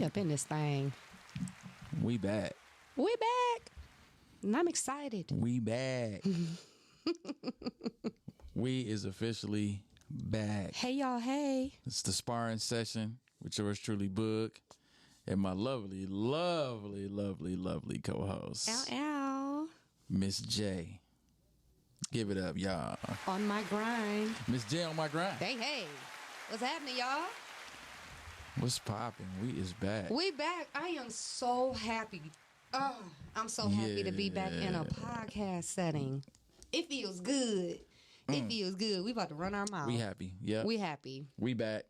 We up in this thing. We back. We back. And I'm excited. We back. We is officially back. Hey, y'all. Hey. It's the Sparring Session with yours truly, Boog, and my lovely, lovely, lovely, lovely co-host, Ow, ow. Miss J. Give it up, y'all. On my grind. Miss J on my grind. Hey, hey. What's happening, y'all? What's popping? We is back. We back. I am so happy. Oh, I'm so happy to be back in a podcast setting. It feels good. It feels good. We about to run our mouth. We happy. Yeah. We happy. We back.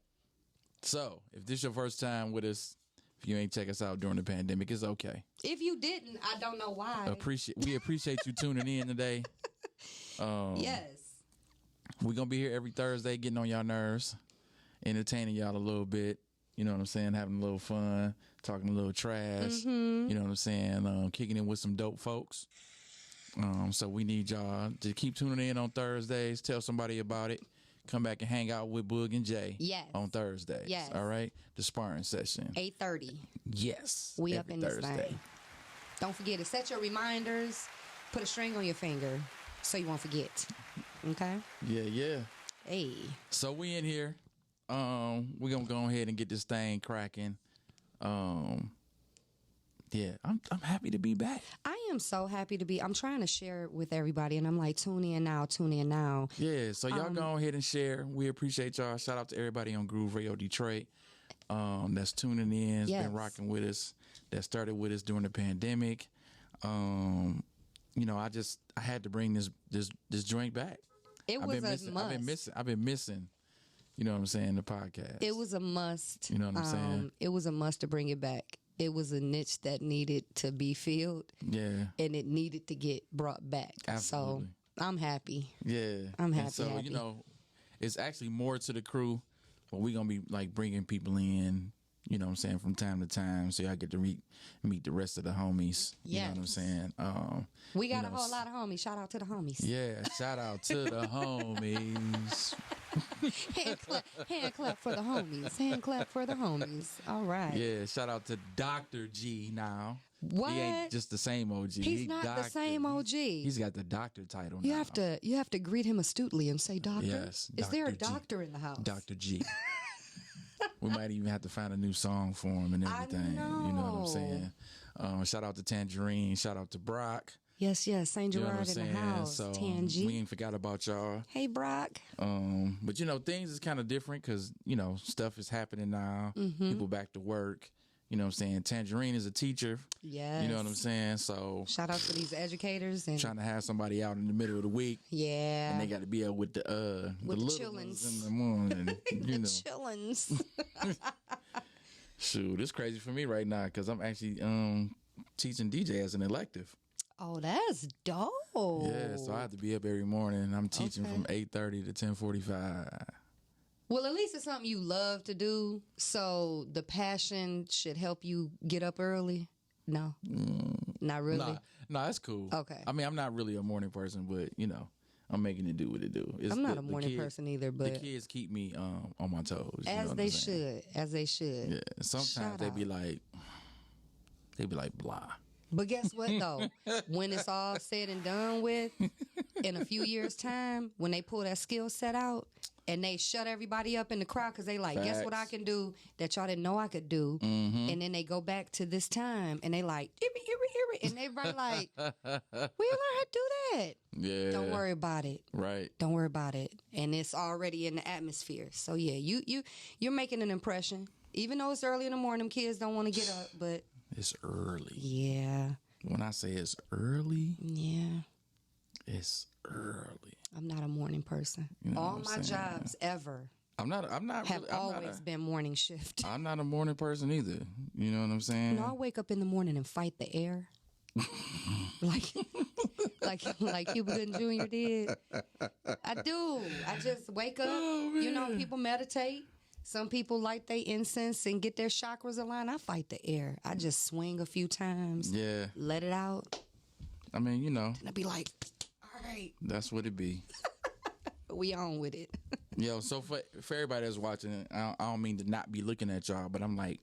So, if this your first time with us, if you ain't check us out during the pandemic, it's okay. If you didn't, I don't know why. We appreciate you tuning in today. Yes. We're going to be here every Thursday getting on y'all nerves, entertaining y'all a little bit. You know what I'm saying? Having a little fun, talking a little trash. You know what I'm saying? Kicking in with some dope folks. So we need y'all to keep tuning in on Thursdays. Tell somebody about it. Come back and hang out with Boog and Jay. Yes. On Thursdays. Yes. All right? The Sparring Session. 8:30. Yes. We every up in Thursday. this thing. Don't forget to set your reminders. Put a string on your finger so you won't forget. Okay? Yeah. Hey. So we in here. We're gonna go ahead and get this thing cracking. Yeah, I'm happy to be back. I am so happy to be. I'm trying to share it with everybody, and I'm like, tune in now. Yeah, so y'all go ahead and share. We appreciate y'all. Shout out to everybody on Groove Radio Detroit that's tuning in, has been rocking with us, that started with us during the pandemic. You know, I had to bring this joint back. It was a must. I've been missing. You know what I'm saying? The podcast. It was a must. You know what I'm saying? It was a must to bring it back. It was a niche that needed to be filled. Yeah. And it needed to get brought back. Absolutely. So I'm happy. Yeah. I'm happy. And so, happy. you know, it's actually more to the crew, but we're going to be like bringing people in, you know what I'm saying, from time to time. So y'all get to meet the rest of the homies. You know what I'm saying? We got a whole lot of homies. Shout out to the homies. Yeah. Shout out to the homies. Hand clap for the homies. Hand clap for the homies. All right. Yeah, shout out to Dr. G now. What? He ain't just the same OG. He's not the same OG. He's got the doctor title now. You have to greet him astutely and say doctor. Yes. Is there a Dr. G. doctor in the house? Dr. G. We might even have to find a new song for him and everything. I know. You know what I'm saying? Shout out to Tangerine. Shout out to Brock. Yes. St. Gerard in the house. So Tangy. we ain't forgot about y'all. Hey, Brock. But you know, things is kind of different because, you know, stuff is happening now. People back to work. You know what I'm saying? Tangerine is a teacher. Yes. You know what I'm saying? So Shout out to these educators and trying to have somebody out in the middle of the week. Yeah. And they got to be out with the little chillins. ones in the morning. You know. Chillins. Shoot, it's crazy for me right now because I'm actually teaching DJ as an elective. Oh, that's dope. Yeah, so I have to be up every morning. I'm teaching from 8:30 to 10:45. Well, at least it's something you love to do. So the passion should help you get up early. No, not really. Nah, that's cool. Okay. I mean, I'm not really a morning person, but you know, I'm making it do what it do. I'm not a morning person either, but the kids keep me on my toes. As they should. Yeah. Sometimes they be like blah. But guess what though? When it's all said and done with, in a few years' time, when they pull that skill set out and they shut everybody up in the crowd because they like, Facts. guess what I can do that y'all didn't know I could do? And then they go back to this time and they like, and everybody like, we learned how to do that. Yeah. Don't worry about it. Right. Don't worry about it. And it's already in the atmosphere. So yeah, you're making an impression. Even though it's early in the morning, them kids don't want to get up, but it's early. Yeah. When I say it's early, yeah, it's early. I'm not a morning person. You know All what my I'm saying? jobs ever I'm not have always been morning shift. I'm not a morning person either. You know what I'm saying? I wake up in the morning and fight the air. like Cuba Gooding Jr. did. I do. I just wake up. You know, people meditate. Some people light their incense and get their chakras aligned. I fight the air. I just swing a few times. Yeah. Let it out. I mean, you know. And I'd be like, all right. That's what it be. We on with it. Yo, so for everybody that's watching, I don't mean to not be looking at y'all, but I'm like,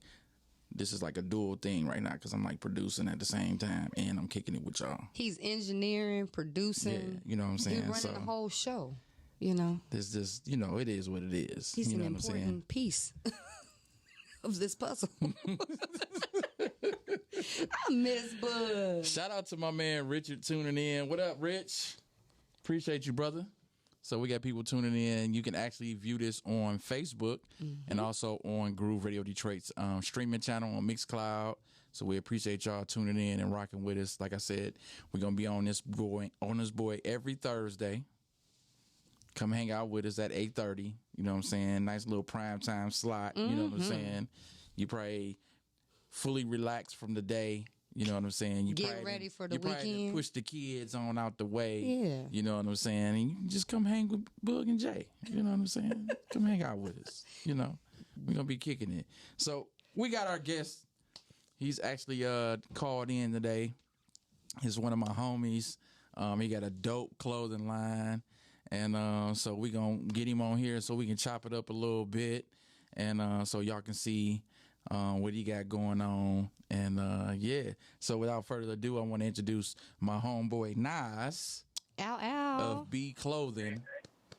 this is like a dual thing right now because I'm like producing at the same time and I'm kicking it with y'all. He's engineering, producing. Yeah, you know what I'm saying? He's running the whole show, you know. This just, you know, it is what it is. He's you know an what I'm saying? important piece of this puzzle. I miss Bud. Shout out to my man Richard tuning in. What up, Rich? Appreciate you, brother. So we got people tuning in. You can actually view this on Facebook and also on Groove Radio Detroit's streaming channel on Mixcloud. So we appreciate y'all tuning in and rocking with us. Like I said, we're gonna be on this boy every Thursday. Come hang out with us at 8:30. You know what I'm saying? Nice little prime time slot. You know what I'm saying? You probably fully relaxed from the day. You know what I'm saying? You Get ready for the probably weekend. Push the kids on out the way. Yeah. You know what I'm saying? And you can just come hang with Boog and Jay. You know what I'm saying? Come hang out with us. You know, we're going to be kicking it. So we got our guest. He's actually called in today. He's one of my homies. He got a dope clothing line. And so we're going to get him on here so we can chop it up a little bit. And so y'all can see what he got going on. And yeah, so without further ado, I want to introduce my homeboy Nas of BE Clothing.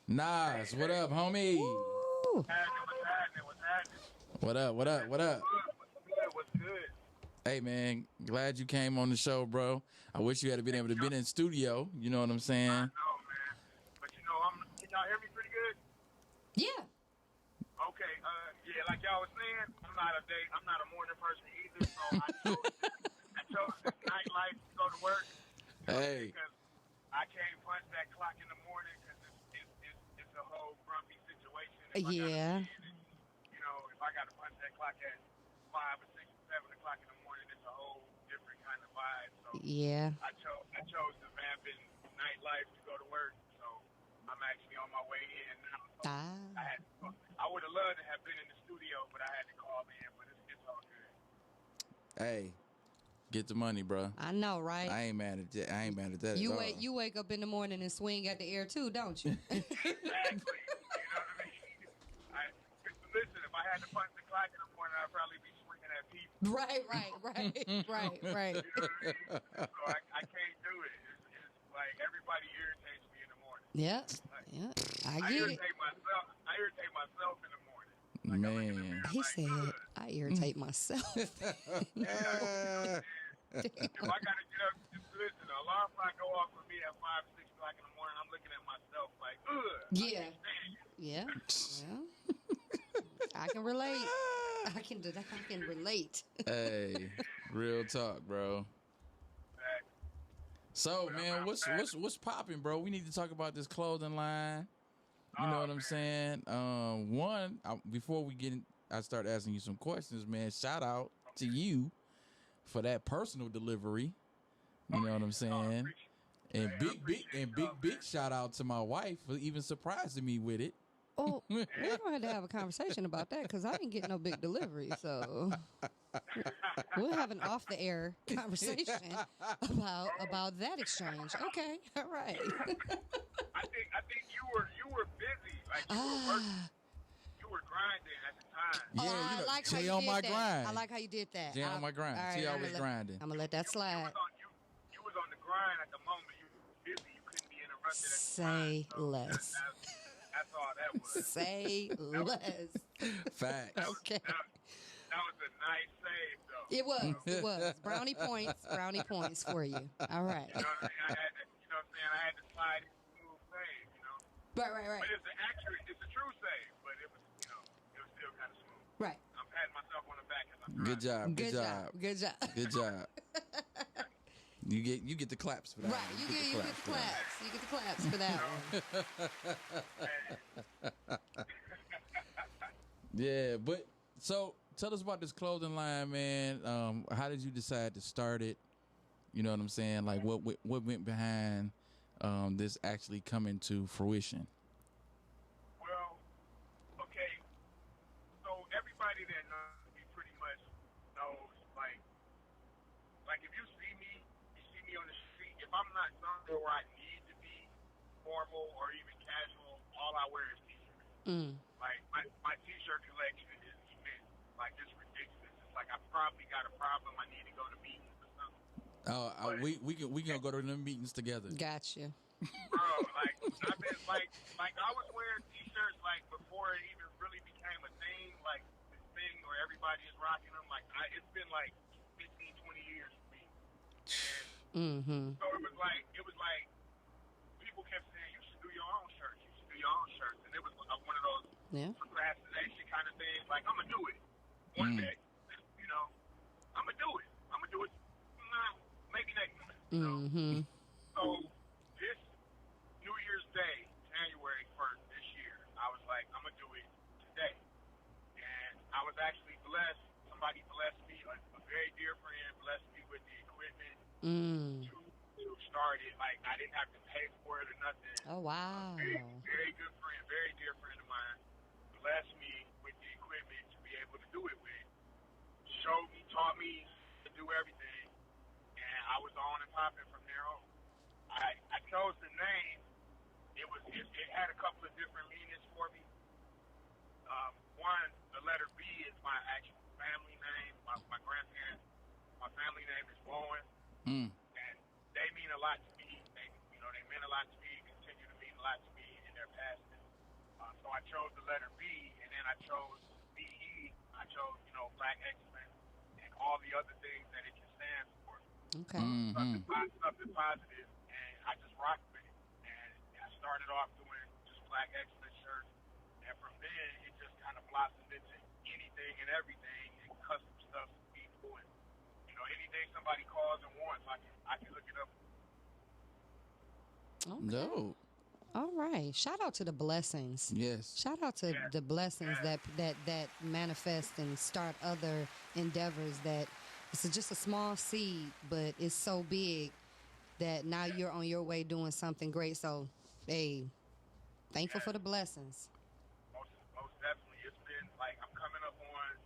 Nas, what up, homie? Woo. What up? What's good? Hey man, glad you came on the show, bro. I wish you had been able to be in studio. You know what I'm saying? I know, man. But you know, can y'all hear me pretty good? Yeah. Okay, yeah, like y'all was saying, I'm not a morning person either, so I chose this nightlife to go to work. Hey. Because I can't punch that clock in the morning because it's a whole grumpy situation. Yeah. You know, if I got to punch that clock at 5 or 6 or 7 o'clock in the morning, it's a whole different kind of vibe. So Yeah. I chose the vamping nightlife to go to work, so I'm actually on my way in now. So I would have loved to have been in the studio, but I had to call in, but it's all good. Hey, get the money, bro. I know, right? I ain't mad at that. You at wake all. you wake up in the morning and swing at the air too, don't you? Exactly. You know what I mean? Listen, if I had to punch the clock in the morning, I'd probably be swinging at people. right. You know what I mean? So I can't do it. It's like everybody irritates me in the morning. Yeah. I get it. I irritate myself in the morning. Man. He said, I irritate myself. If I gotta get up, just listen. The alarm clock go off for me at 5, 6 o'clock in the morning. I'm looking at myself like, ugh. Yeah. Yeah. I can relate. I can relate. Hey, real talk, bro. So, man, what's popping, bro? We need to talk about this clothing line. You know what I'm saying? Before we get in, I start asking you some questions, man. Shout out to you for that personal delivery. You know what I'm saying? And big shout out to my wife for even surprising me with it. Oh, we're going to have a conversation about that because I didn't get no big delivery. So we'll have an off-the-air conversation about that exchange. Okay, all right. I think you were busy. Like you were working. You were grinding at the time. Yeah, I like how Jay you on did my that. grind. I like how you did that. Jay on my grind. All right, See, I was grinding. I'm going to let that slide. You was on the grind at the moment. You were busy. You couldn't be interrupted at the Say time. So less. That's all that was. Say less. Facts. Okay. That was a nice save, though. It was. Brownie points for you. All right. You know what I mean? I had to slide in a smooth save, you know? Right. But it's a true save, but it was still kind of smooth. Right. I'm patting myself on the back as I'm Good driving. job. Good job. You get the claps for that. Right. You get the claps. You get the claps for that one. Yeah, but so tell us about this clothing line, man. How did you decide to start it? You know what I'm saying? Like what went behind this actually coming to fruition? Well, okay. So everybody that knows me pretty much knows, like if you see me on the street. If I'm not somewhere where I need to be formal or even casual, all I wear is t-shirts. Like my t-shirt collection is immense. Like it's ridiculous. It's like I probably got a problem. I need to go to meetings or something. We can go to them meetings together. Gotcha. Bro, like I've been like I was wearing t-shirts like before it even really became a thing, like this thing where everybody is rocking them. Like it's been like 15, 20 years for me. And so it was like people kept saying you should do your own shirts, you should do your own shirts, and it was one of those procrastination kind of things. Like I'm gonna do it one day, you know. I'm gonna do it. Maybe next month. You know? So this New Year's Day, January 1st this year, I was like, I'm gonna do it today. And I was actually blessed. Somebody blessed me, a very dear friend blessed me with the equipment to start it. Like I didn't have to pay for it or nothing. Oh wow. Very good friend, very dear friend of mine, blessed me with the equipment to be able to do it with. Showed me, taught me to do everything, and I was on and popping from there on. I chose the name. It had a couple of different meanings for me. One, the letter B is my actual family name. My grandparents, my family name is Bowen, and they mean a lot to me. They meant a lot to me, continue to mean a lot to me in their past. So I chose the letter B, and then I chose BE. I chose, Black Excellence, and all the other things that it can stand for. Okay. Something positive, and I just rocked with it. And I started off doing just Black Excellence shirts, and from then it just kind of blossomed into anything and everything, and custom stuff for people, and anything somebody calls and wants, I can hook it up. Okay. No. All right. Shout out to the blessings. Yes. Shout out to the blessings that manifest and start other endeavors. That it's just a small seed, but it's so big that now you're on your way doing something great. So, hey, thankful for the blessings. Most definitely. It's been like I'm coming up on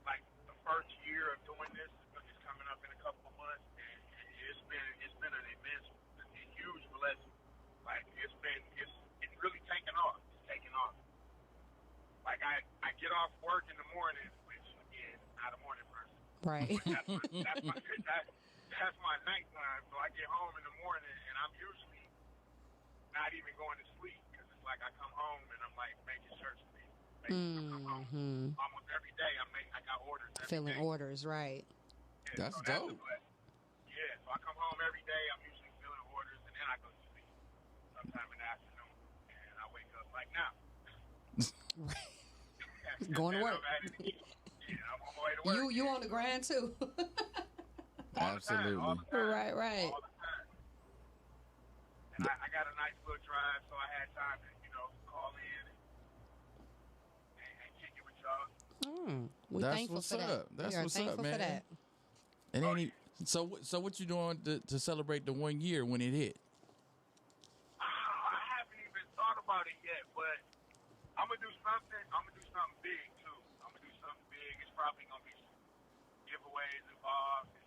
like the first year of doing this. It's coming up in a couple of months, and it's been an immense, huge blessing. Like it's really taken off. It's taken off. Like I get off work in the morning, which again, not a morning person. Right. That's my nighttime. So I get home in the morning, and I'm usually not even going to sleep because it's like I come home and I'm like making shirts for people. I come home almost every day. I got orders. Filling orders, right? Yeah, that's so dope. So I come home every day. I'm usually filling orders, and then I go to sleep sometime in the afternoon, and I wake up like now. Going to work. I'm on my way to work. You on the grind too. Absolutely. All the time. Right. All the time. And I got a nice little drive, so I had time to, call in and kick it with y'all. We're That's thankful what's for that. up. That's we are what's thankful up, man. for that. And so what you doing to celebrate the 1 year when it hit? I haven't even thought about it yet, but I'm gonna do something. I'm gonna do something big too. I'm gonna do something big. It's probably gonna be some giveaways involved and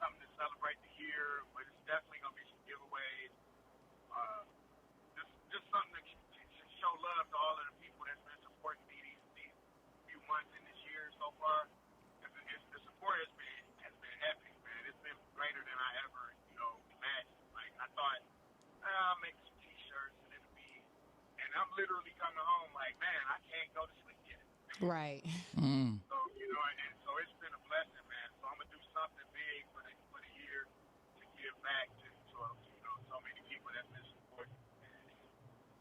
something to celebrate the year. But it's definitely gonna be some giveaways. Just something to show love to all of the people that's been supporting me these few months in this year so far. The support has been epic, man. It's been greater than I ever imagined. Like I thought, I'll make some t-shirts and it'll be. And I'm literally coming home like, man, I can't go to sleep yet. Right. So and so it's been a blessing, man. So I'm gonna do something big for the year to give back to so many people that's been supporting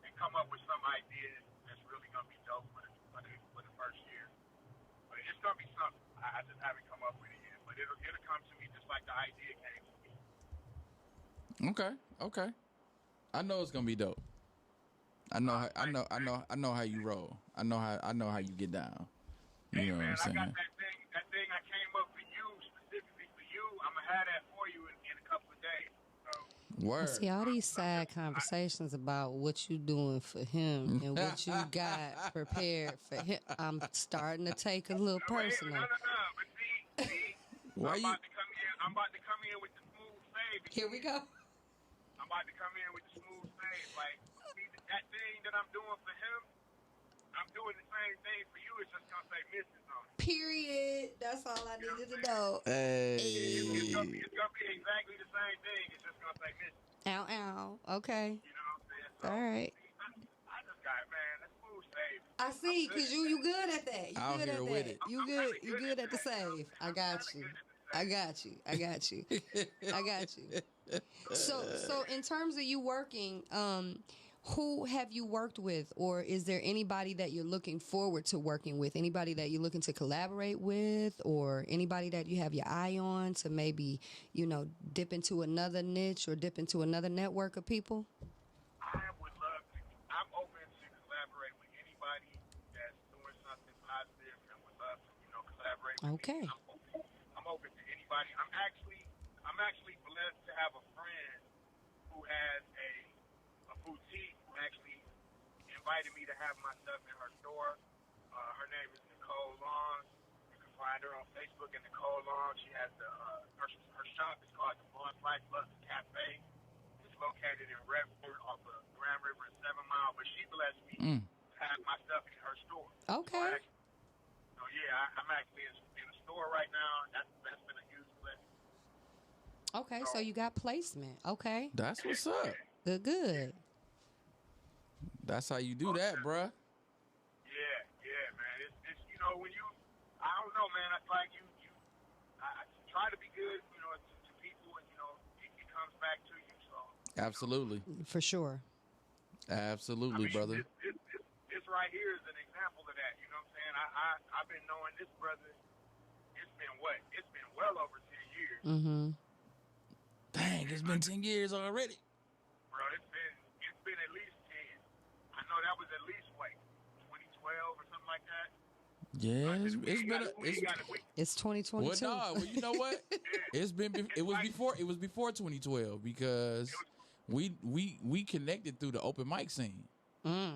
and come up with some ideas that's really gonna be dope for the first year. But it's gonna be something. I just haven't come up with it yet, but it'll come to me just like the idea came to me. Okay. I know it's gonna be dope. I know how you roll. I know how you get down. You know what I'm saying? I got that thing I came up for you, specifically for you. I'm gonna have that for you in a couple of days. So. Word. See, all these side conversations about what you doing for him and what you got prepared for him, I'm starting to take a little personal. No. But see, Why I'm about to come in with the smooth fade. Here we go. I'm about to come in with the smooth fade. Like, see, that thing that I'm doing for him, I'm doing the same thing for you. It's just gonna say Mrs. on it. Period. That's all I needed to know. Hey. It's gonna be exactly the same thing. It's just gonna say Mrs. Ow, ow. Okay. You know what I'm saying? So, All right. I just got, man, that's food save. I see, cause you good at that. You Out good here at with that. it. You good. You good at the save. I got you. I got you. I got you. I got you. So in terms of you working, who have you worked with, or is there anybody that you're looking forward to working with? Anybody that you're looking to collaborate with, or anybody that you have your eye on to maybe, dip into another niche or dip into another network of people? I would love to. I'm open to collaborate with anybody that's doing something positive and would love to, collaborate with Okay. me. I'm open to anybody. I'm actually blessed to have a friend who has a boutique who actually invited me to have my stuff in her store. Her name is Nicole Long. You can find her on Facebook at Nicole Long. She has her shop is called the Bonfire Plus Cafe. It's located in Redford off of Grand River and 7 Mile, but she blessed me to have my stuff in her store. Okay. So yeah, I'm actually in the store right now. That's been a huge blessing. Okay, so you got placement. Okay. That's what's up. Good. That's how you do that, bruh. Yeah, man. It's when you, I don't know, man. It's like I try to be good, to people, and it comes back to you. So Absolutely. For sure. Absolutely, brother. This right here is an example of that. You know what I'm saying? I've been knowing this brother. It's been well over 10 years. Mm-hmm. Dang, it's been 10 years already. Bro, it's been at least 10. I know that was at least 2012 or something like that. Yeah, It's 2022. Well, no, you know what? It was before 2012 because we connected through the open mic scene. Mm. Yeah.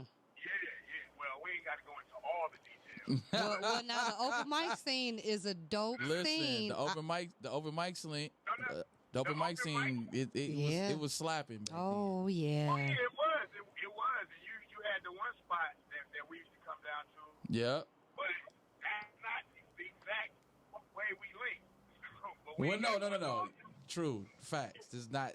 Well, we ain't got to go into all the details. well, now the open mic scene is a dope scene. The open mic scene. The open mic scene, it was slapping. Oh, yeah. Oh, yeah, it was. It was. And you had the one spot that we used to come down to. Yep. But that's not the exact way we link. No. True. Facts. It's not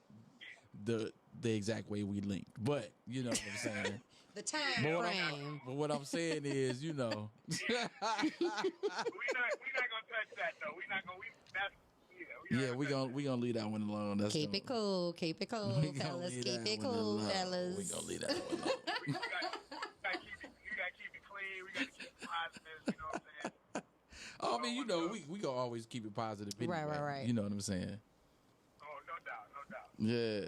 the exact way we linked. But, you know what I'm saying? The time frame. But what I'm saying is, We're not gonna touch that though. We're not gonna. we gonna leave that one alone. That's Keep it cool, fellas. Keep it cool, fellas. We gonna leave that one alone. You gotta keep it clean. We gotta keep it positive. You know what I'm saying? Oh, I mean, we gonna always keep it positive. Anyway, Right. You know what I'm saying? Oh, no doubt. Yeah,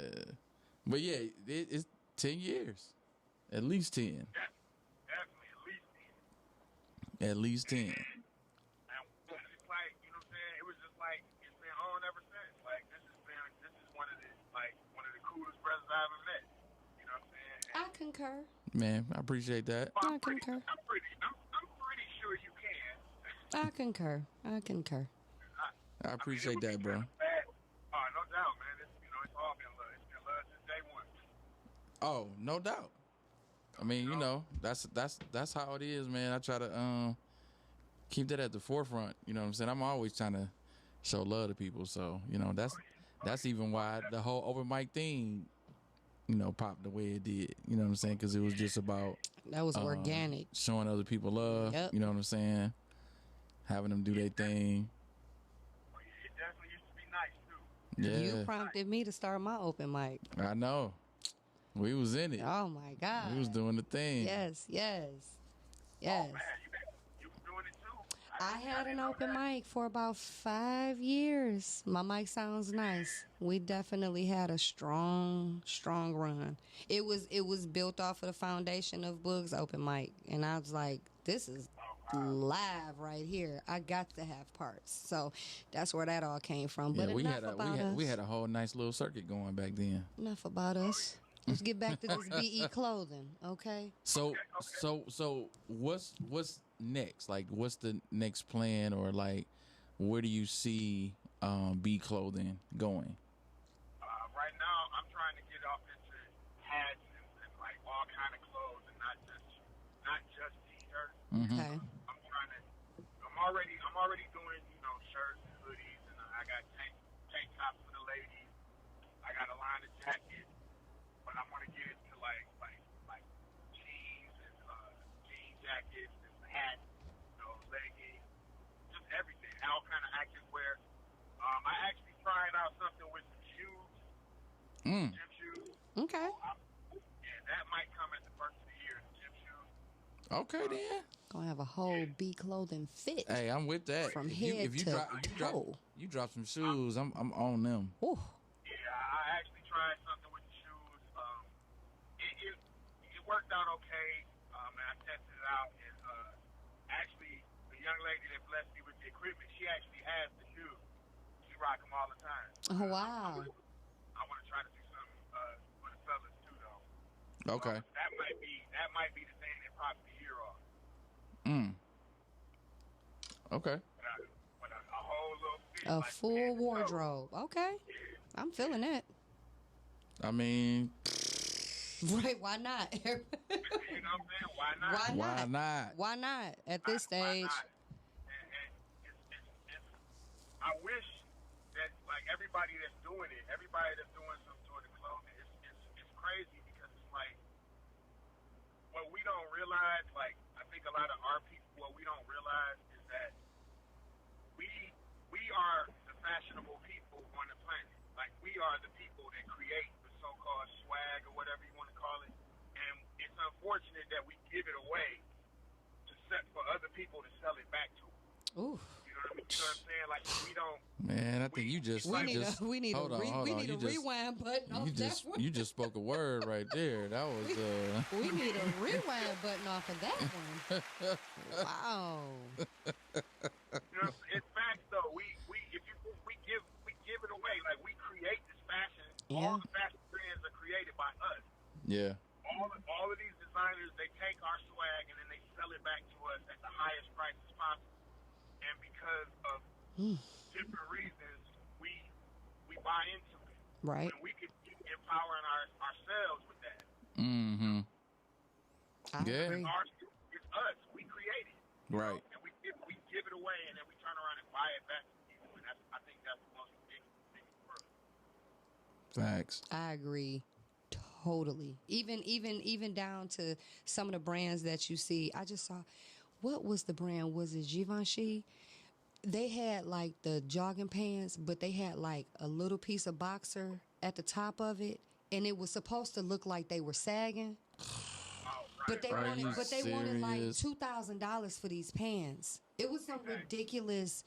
but yeah, it's 10 years, at least 10. Definitely, At least 10. And it's like, you know what I'm saying? It was just like it's been on ever since. Like this is one of the coolest brothers I ever met. You know what I'm saying? I concur. Man, I appreciate that. I concur. I'm pretty sure you can. I concur. I appreciate that, bro. Oh, no doubt, man. It's all been love. It's been love since day one. Oh, no doubt. I mean, that's how it is, man. I try to keep that at the forefront. You know what I'm saying? I'm always trying to show love to people. So, that's even why the whole open mic thing, popped the way it did. You know what I'm saying? Because it was just about That was organic. showing other people love. Yep. You know what I'm saying? Having them do their thing. It definitely used to be nice, too. Yeah, You prompted me to start my open mic. I know. We was in it. Oh my God. We was doing the thing. Yes. Oh, man, you was doing it, too. I had an open mic for about 5 years. My mic sounds nice. We definitely had a strong run. It was built off of the foundation of Boog's open mic, and I was like, this is live right here. I got to have parts. So that's where that all came from. But we enough had a whole nice little circuit going back then. Enough about us. Let's get back to this BE Clothing, okay? So what's next? Like, what's the next plan, or like, where do you see BE Clothing going? Right now, I'm trying to get off into hats and like all kind of clothes, and not just t-shirts. Okay. I'm already doing, shirts and hoodies, and I got tank tops for the ladies. I got a line of jackets, but I want to get into like jeans and jean jackets and hats, leggings, just everything, all kind of active wear. I actually tried out something with some shoes, gym shoes. Okay. Yeah, that might come at the first of the year, gym shoes. Okay, then. Gonna have a whole BE Clothing fit. Hey, I'm with that. From if head you to drop, toe. you drop some shoes, I'm on them. Ooh. Yeah, I actually tried something with the shoes. It worked out okay. And I tested it out, and actually, the young lady that blessed me with the equipment, she actually has the shoes. She rock them all the time. Oh, wow. I want to try to do something for the fellas too, though. Okay. That might be the thing that pops the year off. Okay. But a whole little fit, A like full wardrobe. Okay. I'm feeling that. I mean, Right, why not? You know what I'm saying? Why not? why not? Why not at this stage? Why not? And it's, I wish that like everybody that's doing it, everybody that's doing some sort of clothing, it's crazy because it's like what we don't realize. Like I think a lot of our people, what we don't realize is that we are the fashionable people on the planet. Like we are the people that create the so-called swag or whatever you want to call it. And it's unfortunate that we give it away for other people to sell it back to us. Ooh. You know what I'm saying? Like we don't. Man, I think you just We need hold a on. rewind button off that one. You just spoke a word right there. That was We need a rewind button off of that one. Wow. It's facts though. We give it away. Like we create this fashion. Yeah. All the fashion brands are created by us. yeah. All of these designers, they take our swag and then they sell it back to us at the highest prices possible. And because of different reasons, we buy into it. Right. When we could be empowering ourselves with that. Mm-hmm. I Yeah. agree. It's us. We create it. Right. And we give it away, and then we turn around and buy it back to people. And I think that's the most ridiculous thing in the world. Facts. I agree. Totally. Even down to some of the brands that you see. I just saw, what was the brand? Was it Givenchy? They had like the jogging pants, but they had like a little piece of boxer at the top of it, and it was supposed to look like they were sagging. But they wanted like $2,000 for these pants. It was some ridiculous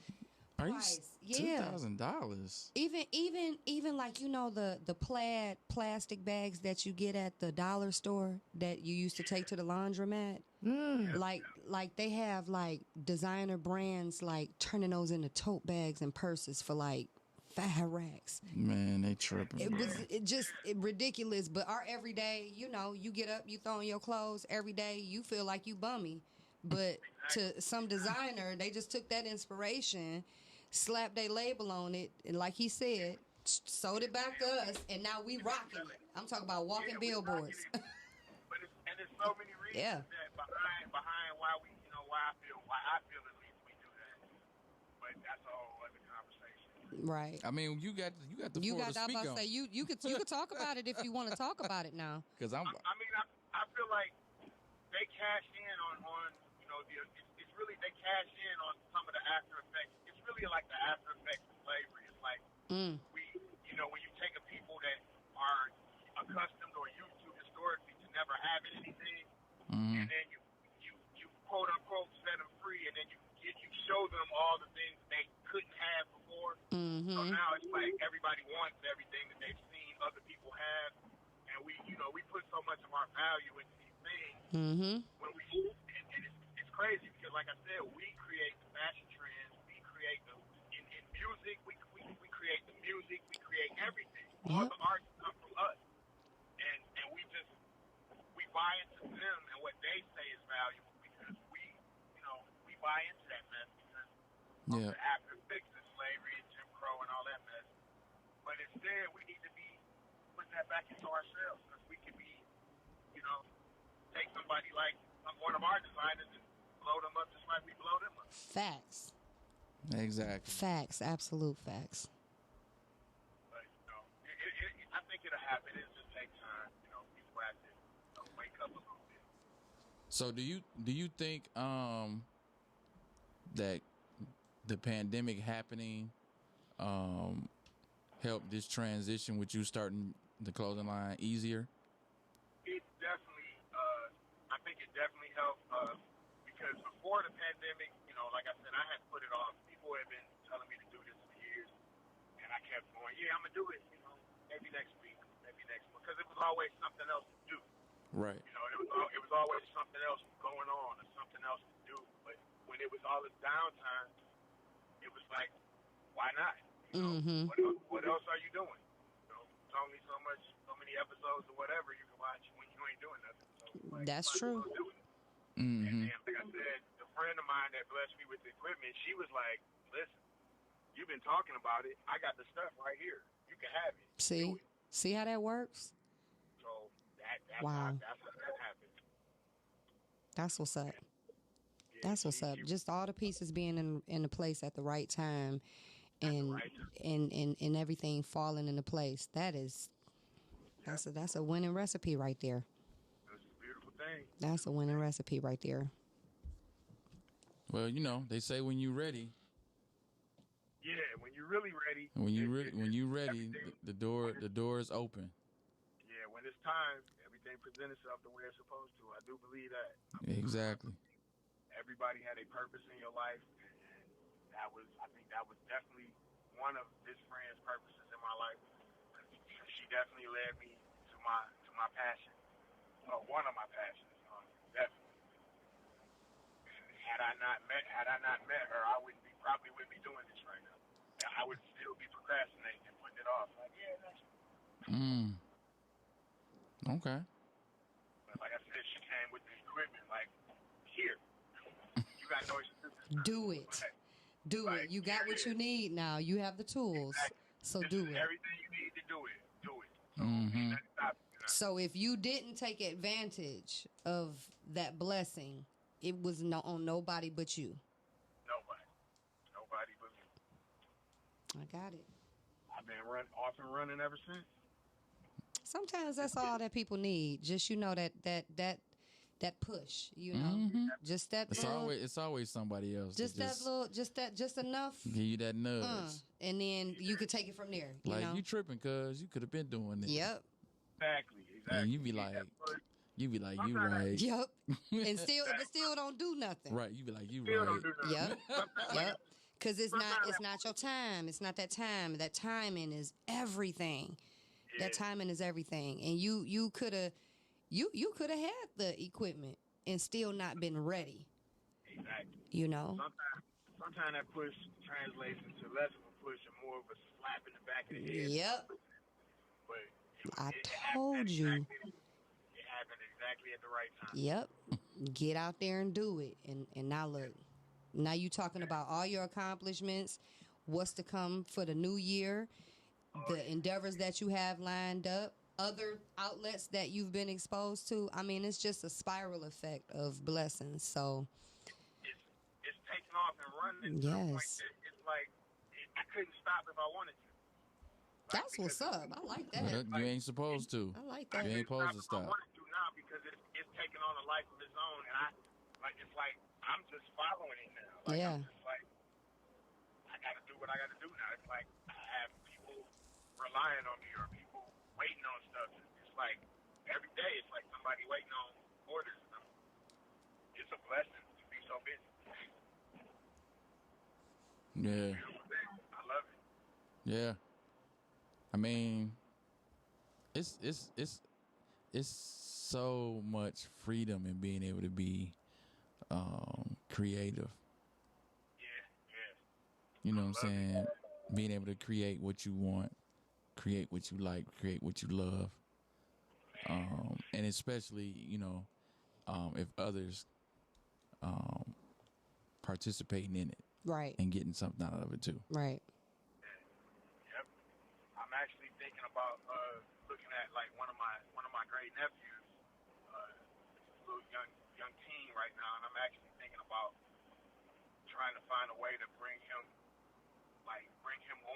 price. Yeah. $2,000. Even like the plaid plastic bags that you get at the dollar store that you used to take to the laundromat. Like they have like designer brands like turning those into tote bags and purses for like 5 racks. Man, they tripping. It was ridiculous. But our everyday, you get up, you throw on your clothes every day, you feel like you bummy. But to some designer, they just took that inspiration, slapped their label on it, and like he said, sold it back to us, and now we rocking it. I'm talking about walking billboards. But there's so many reasons that behind why we, why I feel at least we do that. But that's a whole other conversation. Right. I mean, you got the floor to speak on. Say you could talk about it if you want to talk about it now. Because I feel like they cash in on it's really they cash in on some of the after effects. It's really like the after effects of slavery. It's like when you take a people that are accustomed or used to historically to never having anything, and then you quote unquote set them free, and then you show them all the things they couldn't have before. So now it's like everybody wants everything that they've seen other people have, and we put so much of our value into these things when and it's crazy because like I said, we create the fashion trends, we create in music, we create the music, we create everything. All the art comes from us, and we buy into them and what they say is valuable because we buy into that mess because of the after effects of slavery and Jim Crow and all that mess. But instead, we need to be putting that back into ourselves because we can be, take somebody like one of our designers and blow them up just like we blow them up. Facts. Exactly. Facts. Absolute facts. But, I think it'll happen. It'll just take time. People have to wake up a little bit. So do you think that the pandemic happening helped this transition with you starting the clothing line easier? It definitely, I think it definitely helped because before the pandemic, like I said, I had put it off. People had been telling me to do this for years, and I kept going, yeah, I'm going to do it, maybe next week, maybe next month, because it was always something else to do. Right. It was always something else going on or something else to do. But when it was all this downtime, it was like, why not? What else are you doing? It's only so many episodes or whatever you can watch when you ain't doing nothing. So, That's true. And then, like I said, the friend of mine that blessed me with the equipment, she was like, listen, you've been talking about it. I got the stuff right here. You can have it. See how that works? So that's wow. That's how that happened. That's what's up. Yeah, That's what's up. Just all the pieces being in the place at the right time. And everything falling into place. That's a winning recipe right there. That's a beautiful thing. That's a winning recipe right there. Well, they say when you're ready. Yeah, when you're really ready. When you're ready, the door is open. Yeah, when it's time, everything presents itself the way it's supposed to. I do believe that. Exactly. Everybody had a purpose in your life. I think that was definitely one of this friend's purposes in my life. She definitely led me to my passion. One of my passions, definitely. Had I not met her, I probably wouldn't be doing this right now. I would still be procrastinating and putting it off. Like, yeah, that's. Okay. But like I said, she came with the equipment. Like, here, you got no excuses. Do it. Do it. You got what you need now. You have the tools. Exactly. So this do is it. everything you need to do it. Do it. So So if you didn't take advantage of that blessing, it was on nobody but you. Nobody but me. I got it. I've been off and running ever since. Sometimes that's all that people need. Just that push, just that. It's always somebody else. Just enough. Give you that nudge, and then you could take it from there. You tripping because you could have been doing this. Yep. Exactly. And you be like, you right. Yep. And still don't do nothing. Right. You be like, you Still right. don't do nothing. Yep. Because it's not your time. It's not that time. That timing is everything. Yeah. That timing is everything. And you could have had the equipment and still not been ready. Exactly. Sometimes that push translates into less of a push and more of a slap in the back of the head. Yep. But I told you. It happened exactly at the right time. Yep. Get out there and do it. And now look. Now you talking about all your accomplishments, what's to come for the new year, the endeavors that you have lined up, other outlets that you've been exposed to. I mean, it's just a spiral effect of blessings. So it's taking off and running. Yes. It's like I couldn't stop if I wanted to. That's what's up. I like that. You ain't supposed to. I like that. You ain't supposed to stop. I wanted to now because it's taking on a life of its own, and it's like I'm just following it now. Yeah. I'm just like I got to do what I got to do now. It's like I have people relying on me or people waiting on stuff. It's like every day it's like somebody waiting on orders. It's a blessing to be so busy. Yeah. I love it. Yeah. I mean, it's so much freedom in being able to be creative. Yeah. You know what I'm saying? Being able to create what you want, create what you like, create what you love. And especially, if others participating in it. Right. And getting something out of it too. Right. Yep. I'm actually thinking about looking at like one of my great nephews, little young teen right now, and I'm actually thinking about trying to find a way to bring him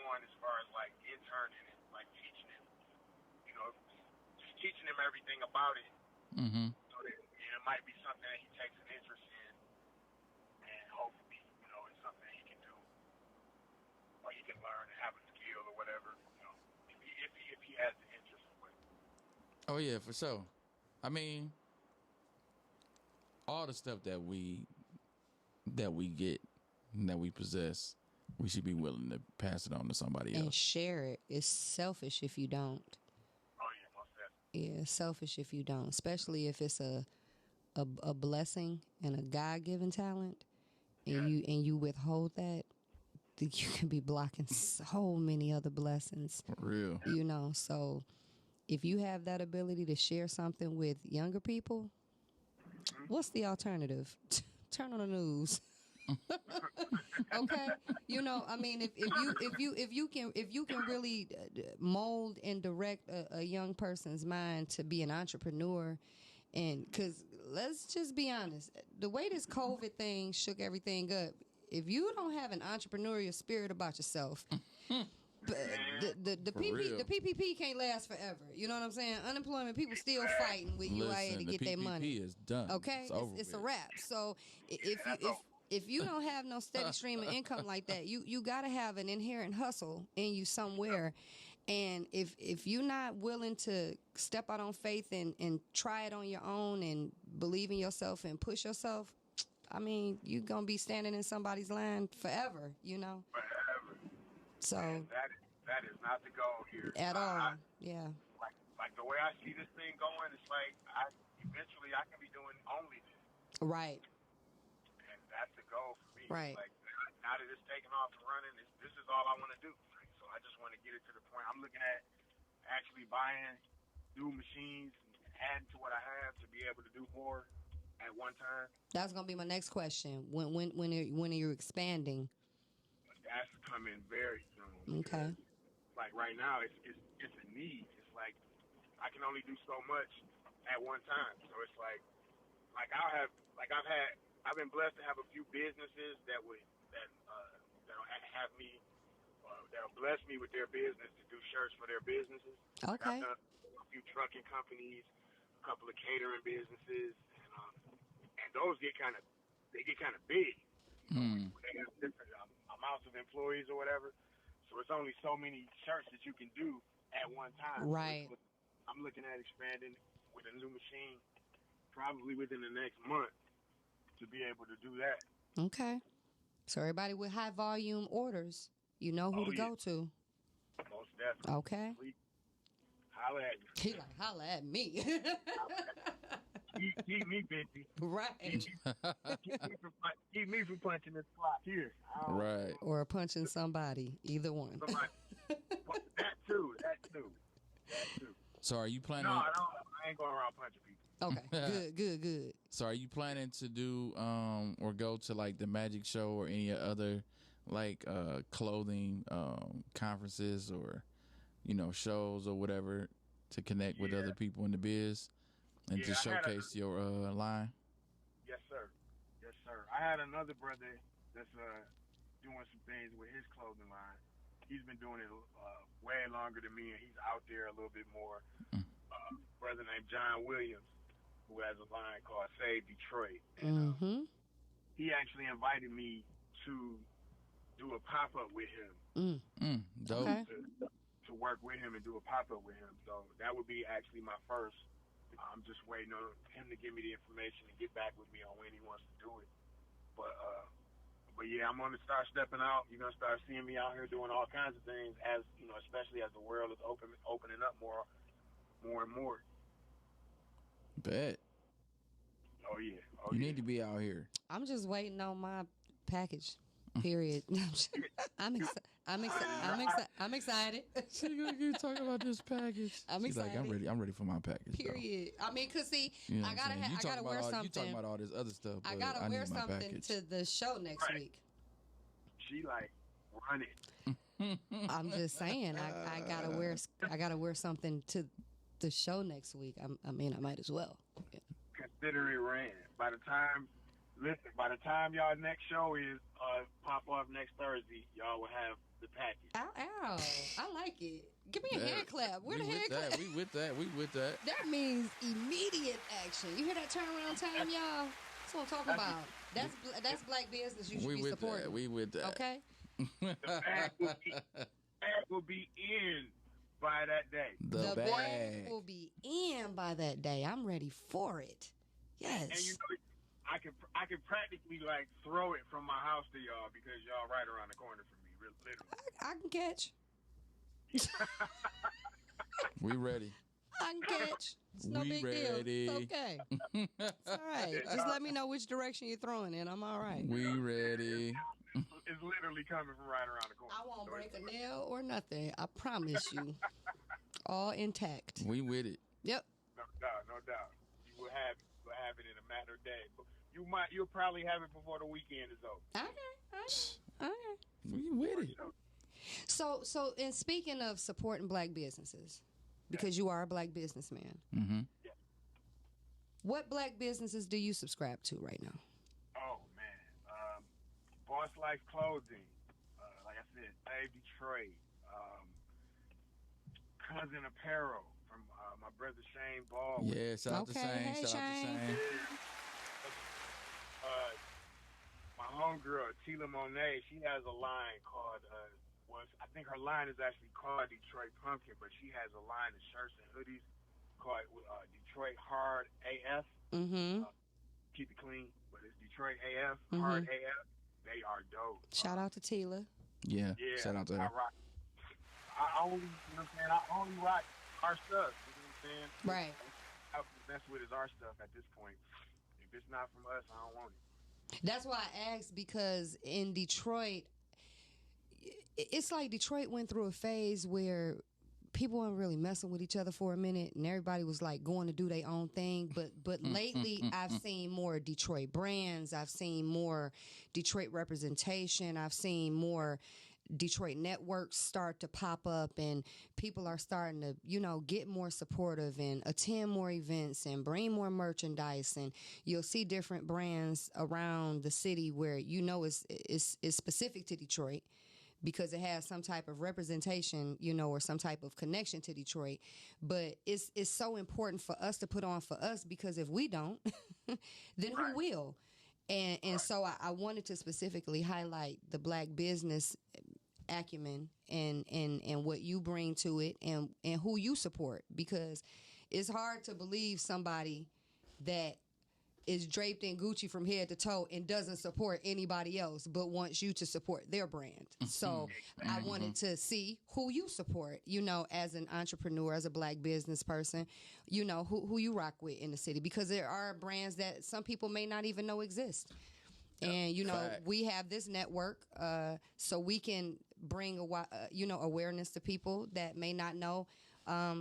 on as far as like interning and like teaching him, you know, just teaching him everything about it. Mm-hmm. So that it might be something that he takes an interest in, and hopefully, you know, it's something that he can do, or he can learn and have a skill or whatever, you know, if he has the interest in it. Oh yeah, for sure. I mean, all the stuff that we get, that we possess, we should be willing to pass it on to somebody And else. share it. It's selfish if you don't. Oh yeah, most definitely. Yeah, it's selfish if you don't, especially if it's a blessing and a God-given talent, and you withhold that, you can be blocking so many other blessings. For real. You know, so if you have that ability to share something with younger people, what's the alternative? Turn on the news. Okay, you know, I mean, if you can really mold and direct a young person's mind to be an entrepreneur, and because let's just be honest, the way this COVID thing shook everything up, if you don't have an entrepreneurial spirit about yourself, the PPP can't last forever. You know what I'm saying? Unemployment, people still fighting with UIA to get their money. The PPP is done. Okay, it's a wrap. So if you don't have no steady stream of income like that, you got to have an inherent hustle in you somewhere. And if you're not willing to step out on faith and try it on your own and believe in yourself and push yourself, I mean, you're going to be standing in somebody's line forever, you know? Forever. So And that is not the goal here. at all. Yeah. Like the way I see this thing going, it's like eventually I can be doing only this. Right. And that's the goal for me. Right. Like now that it's taking off and running, this is all I want to do. Like, so I just want to get it to the point. I'm looking at actually buying new machines, adding to what I have to be able to do more at one time. That's gonna be my next question. When are you expanding? That's coming very soon. Okay. Like right now, it's a need. It's like I can only do so much at one time. So it's like I've been blessed to have a few businesses that'll have me that'll bless me with their business to do shirts for their businesses. Okay. Like I've done a few trucking companies, a couple of catering businesses, and those get kind of big. They have different amounts of employees or whatever. So it's only so many shirts that you can do at one time. Right. So I'm looking at expanding with a new machine probably within the next month to be able to do that. Okay. So everybody with high volume orders, you know who to go to. Most definitely. Okay. Holla at me. He like, holla at me. Keep me busy. Right. Keep me from punching this clock here. Right. Or punching somebody. Either one. That too. So are you planning? No, I ain't going around punching people. Okay. Good. So are you planning to do or go to like the Magic Show or any other like clothing conferences or shows or whatever to connect with other people in the biz and to showcase your line? Yes, sir. I had another brother that's doing some things with his clothing line. He's been doing it way longer than me, and he's out there a little bit more. Brother named John Williams, who has a line called Save Detroit. And, he actually invited me to do a pop-up with him. Dope. Okay. To work with him and do a pop-up with him. So that would be actually my first. I'm just waiting on him to give me the information and get back with me on when he wants to do it. But yeah, I'm going to start stepping out. You're going to start seeing me out here doing all kinds of things, as especially as the world is opening up more and more. Bet. Oh yeah. You need to be out here. I'm just waiting on my package. Period. I'm excited. She gonna keep talking about this package. I'm excited. Like, I'm ready for my package. Period. Though. I mean, cause see, You know I gotta wear something. You talking about all this other stuff. I but gotta wear need my something package. to the show next week. She like run it. I'm just saying, I gotta wear something to the show next week. I mean, I might as well. Yeah. consider it ran. By the time y'all next show is pop off next Thursday, y'all will have the package. Ow, ow. I like it. Give me a hand clap. Where the hand clap? We with that. That means immediate action. You hear that turnaround time, y'all? That's what I'm talking about. That's black business you should be supporting. We with that. Okay? The bag will be in by that day. The bag will be in by that day. I'm ready for it. Yes. And you know, I can practically like throw it from my house to y'all because y'all right around the corner from me, literally. I can catch. We ready. I can catch. It's no big deal. It's okay. It's all right. Just let me know which direction you're throwing in. I'm all right. We ready. It's literally coming from right around the corner. I won't break a nail or nothing. I promise you. All intact. We with it. Yep. No doubt. You will have it. You'll have it in a matter of days. You'll probably have it before the weekend is over. Okay. We with it. So, and speaking of supporting black businesses, because you are a black businessman, what black businesses do you subscribe to right now? Oh man, Boss Life Clothing, like I said, Dave Detroit, Cousin Apparel from my brother Shane Baldwin. Yeah, shout out to Shane. Shout out to Shane. My homegirl Tila Monet, she has a line called. I think her line is actually called Detroit Pumpkin, but she has a line of shirts and hoodies called Detroit Hard AF. Keep it clean, but it's Detroit AF, Hard AF. They are dope. Shout out to Tila. Yeah, shout out to her. I only rock our stuff. You know what I'm saying? Right. What I mess with is our stuff at this point. If it's not from us, I don't want it. That's why I asked, because in Detroit, it's like Detroit went through a phase where people weren't really messing with each other for a minute, and everybody was like going to do their own thing. But lately, I've seen more Detroit brands. I've seen more Detroit representation. I've seen more Detroit networks start to pop up, and people are starting to, get more supportive and attend more events and bring more merchandise. And you'll see different brands around the city where it's specific to Detroit, because it has some type of representation, or some type of connection to Detroit. But it's so important for us to put on for us, because if we don't, then who will? And so I wanted to specifically highlight the black business acumen and what you bring to it and who you support, because it's hard to believe somebody that is draped in Gucci from head to toe and doesn't support anybody else but wants you to support their brand. So I wanted to see who you support, as an entrepreneur, as a black business person, who you rock with in the city, because there are brands that some people may not even know exist. And, we have this network so we can bring, awareness to people that may not know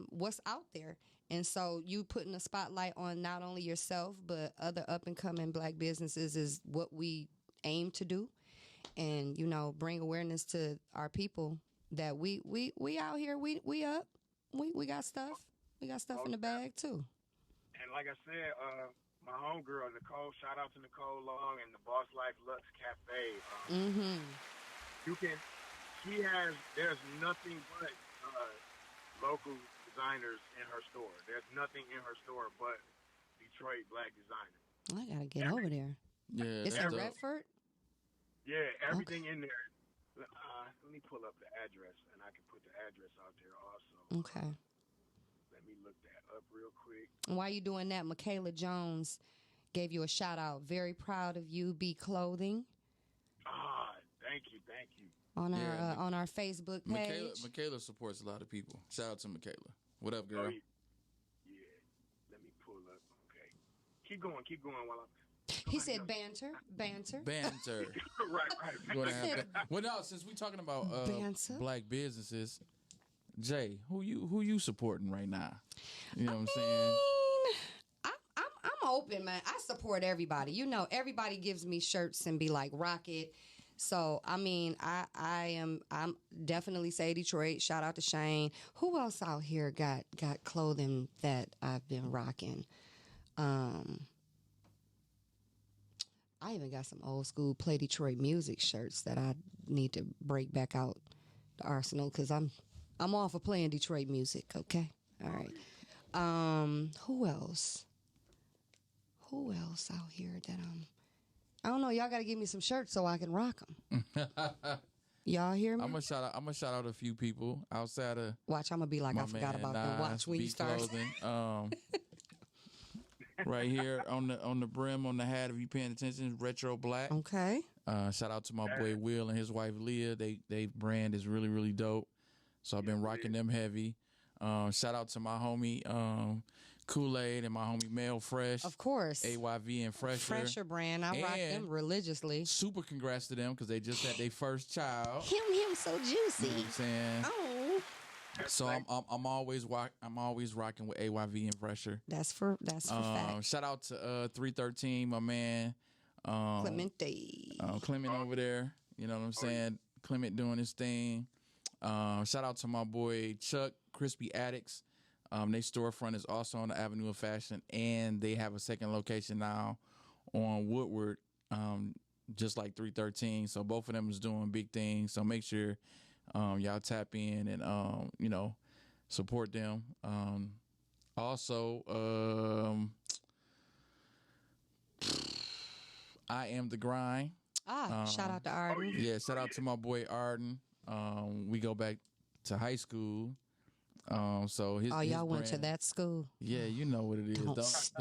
what's out there. And so you putting a spotlight on not only yourself, but other up-and-coming black businesses is what we aim to do. And, bring awareness to our people that we out here, we up, we got stuff. We got stuff in the bag, too. And like I said, my homegirl, Nicole, shout out to Nicole Long and the Boss Life Lux Cafe. There's nothing but local designers in her store. There's nothing in her store but Detroit black designers. I gotta get over there. Yeah, it's in Redford. Yeah, everything in there. Let me pull up the address, and I can put the address out there also. Okay. Let me look that up real quick. While you doing that, Michaela Jones gave you a shout out. Very proud of you, BE Clothing. Thank you. On our Facebook page. Michaela supports a lot of people. Shout out to Michaela. What up, girl? Yeah. Let me pull up. Okay. Keep going while I'm... He said banter. Right. Well, no, since we're talking about black businesses, Jay, who you supporting right now? You know what I'm saying? I'm open, man. I support everybody. Everybody gives me shirts and be like, rock it. So, I'm definitely say Detroit. Shout out to Shane. Who else out here got clothing that I've been rocking? I even got some old school Play Detroit music shirts that I need to break back out the arsenal because I'm all for playing Detroit music. Okay, all right. Who else? Who else out here that I don't know. Y'all got to give me some shirts so I can rock them. Y'all hear me? I'm gonna shout out a few people outside of. Watch, I'm gonna be like I forgot about them. Watch when you start. Clothing. Right here on the brim on the hat, if you paying attention, retro black. Okay. Shout out to my boy Will and his wife Leah. They brand is really, really dope. So I've been rocking them heavy. Shout out to my homie Kool-Aid and my homie Mel Fresh. Of course. AYV and Fresher. Fresher brand. I rock them religiously. Super congrats to them because they just had their first child. Him so juicy. You know what I'm saying? Oh. So I'm always rocking with AYV and Fresher. That's for fact. Shout out to 313, my man. Clemente. Clement over there. You know what I'm saying? Clement doing his thing. Shout out to my boy Chuck, Crispy Addicts. Their storefront is also on the Avenue of Fashion, and they have a second location now on Woodward, just like 313. So both of them is doing big things. So make sure y'all tap in and support them. Also, I Am the Grind. Shout out to Arden. Yeah, shout out to my boy Arden. We go back to high school. So his y'all went brand, to that school. Yeah, you know what it is.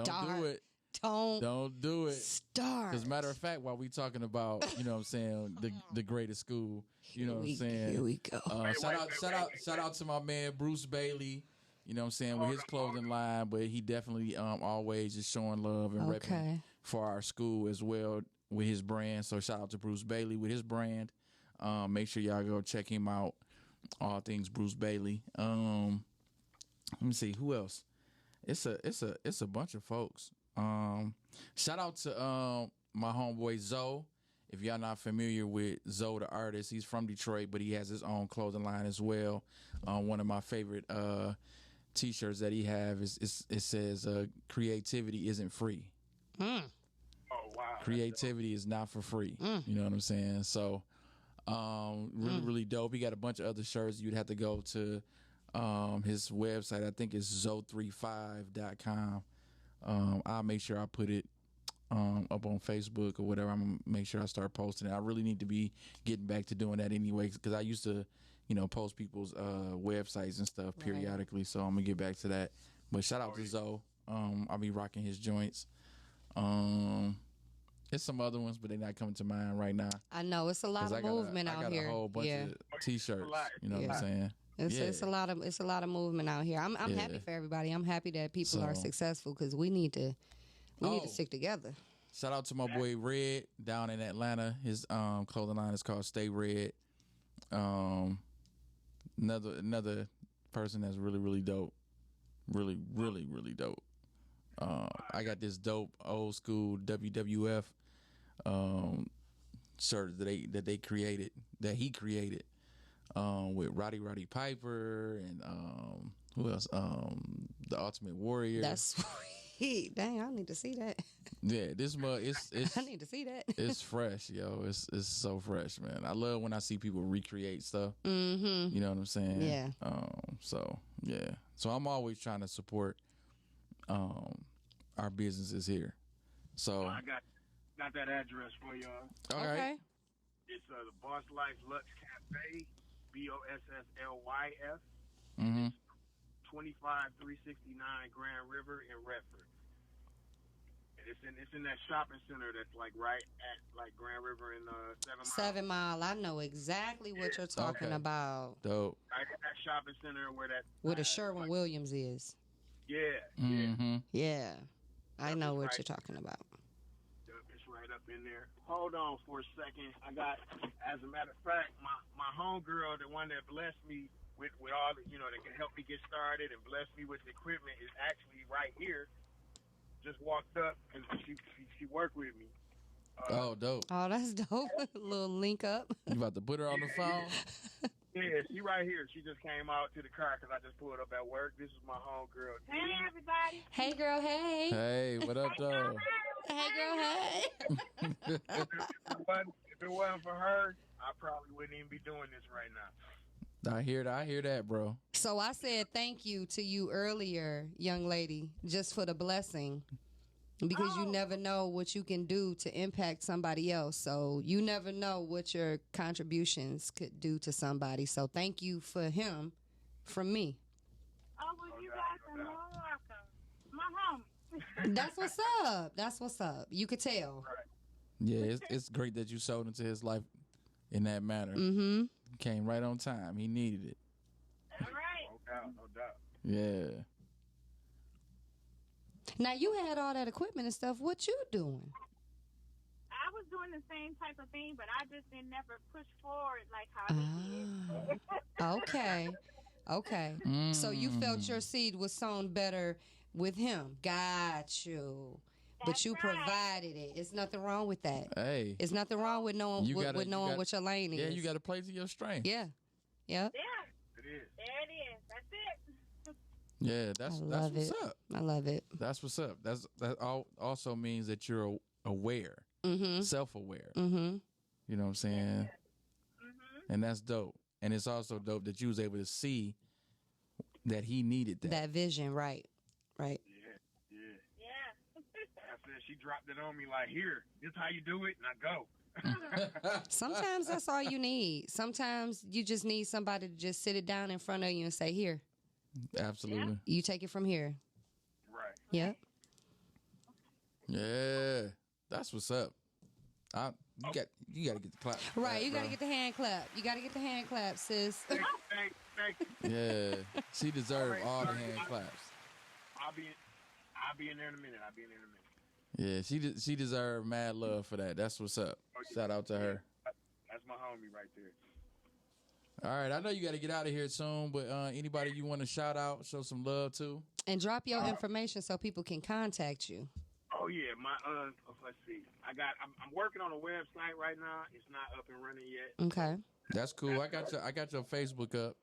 Don't do it. Don't do it. Start. As a matter of fact, while we talking about, you know what I'm saying, the greatest school, you know what I'm saying? Here we go. Shout out to my man Bruce Bailey, you know what I'm saying, with his clothing line, but he definitely always is showing love and repping for our school as well with his brand. So shout out to Bruce Bailey with his brand. Make sure y'all go check him out. All things Bruce Bailey. Let me see who else. It's a bunch of folks. Shout out to my homeboy Zoe. If y'all not familiar with Zoe the artist, he's from Detroit, but he has his own clothing line as well. One of my favorite t-shirts that he have it says creativity isn't free. Oh wow. Creativity is not for free. You know what I'm saying? So really dope. He got a bunch of other shirts. You'd have to go to his website. I think it's zo35.com. I'll make sure I put it up on Facebook or whatever. I'm gonna make sure I start posting it. I really need to be getting back to doing that anyway because I used to, post people's websites and stuff periodically. So I'm gonna get back to that. But shout out to Zoe. I'll be rocking his joints. There's some other ones, but they're not coming to mind right now. I know it's a lot of movement out here. I got a whole bunch of t-shirts. You know what I'm saying? It's a lot of movement out here. I'm happy for everybody. I'm happy that people are successful because we need to stick together. Shout out to my boy Red down in Atlanta. His clothing line is called Stay Red. Another person that's really dope. Really dope. I got this dope old school WWF shirt that he created with Roddy Piper and who else? The Ultimate Warrior. That's sweet. Dang, I need to see that. Yeah, this mug it's I need to see that. It's fresh, yo. It's so fresh, man. I love when I see people recreate stuff. Mm-hmm. You know what I'm saying? Yeah. So yeah. So I'm always trying to support our businesses here. So I got that address for y'all. All right. It's the Boss Life Lux Cafe, BOSSLYF. Mm-hmm. 25369 Grand River in Redford. And it's in that shopping center that's like right at like Grand River in 7 Mile. 7 Mile. I know exactly what you're talking about. Dope. Right at that shopping center where the Sherwin-Williams is. Yeah. Mm-hmm. Yeah. I know what you're talking about. It's right up in there. Hold on for a second. I got, as a matter of fact, my homegirl, the one that blessed me with all the, that can help me get started and bless me with the equipment is actually right here. Just walked up and she worked with me. Oh, dope. Oh, that's dope. A little link up. You about to put her on the phone? Yeah, she right here. She just came out to the car because I just pulled up at work. This is my homegirl. Hey, everybody. Hey, girl, hey. Hey, what up, though? Hey, girl, hey. If it wasn't for her, I probably wouldn't even be doing this right now. I hear that, bro. So I said thank you to you earlier, young lady, just for the blessing. Because you never know what you can do to impact somebody else. So you never know what your contributions could do to somebody. So thank you for him from me. Oh, well, you guys are more welcome. My homie. That's what's up. That's what's up. You could tell. Yeah, it's great that you sold into his life in that manner. Mm-hmm. Came right on time. He needed it. All right. No doubt. Yeah. Now you had all that equipment and stuff. What you doing? I was doing the same type of thing, but I just didn't never push forward like how he did. Okay. Okay. So you felt your seed was sown better with him. Got you. But you provided it. It's nothing wrong with that. Hey. It's nothing wrong with knowing knowing what your lane is. Yeah, you got to play to your strength. Yeah. Yeah. Yeah. It is. There it is. That's it. Yeah, that's what's up. I love it. That's what's up. That also means that you're aware, self-aware. Mm-hmm. You know what I'm saying? And that's dope. And it's also dope that you was able to see that he needed that. That vision, right. Right. Yeah. Yeah. I said she dropped it on me like, here, this how you do it, now go. Sometimes that's all you need. Sometimes you just need somebody to just sit it down in front of you and say, here, Absolutely. you take it from here. Right. Yep. Yeah. That's what's up. You got to get the clap. Right, you got to bro. get the hand clap. You got to get the hand clap, sis. Thank you. Yeah. She deserved all the hand claps. I'll be in there in a minute. Yeah, she deserved mad love for that. That's what's up. Shout out to her. That's my homie right there. All right, I know you got to get out of here soon, but anybody you want to shout out, show some love to? And drop your information so people can contact you. Oh yeah, my let's see. I'm working on a website right now. It's not up and running yet. Okay. That's cool. I got your Facebook up.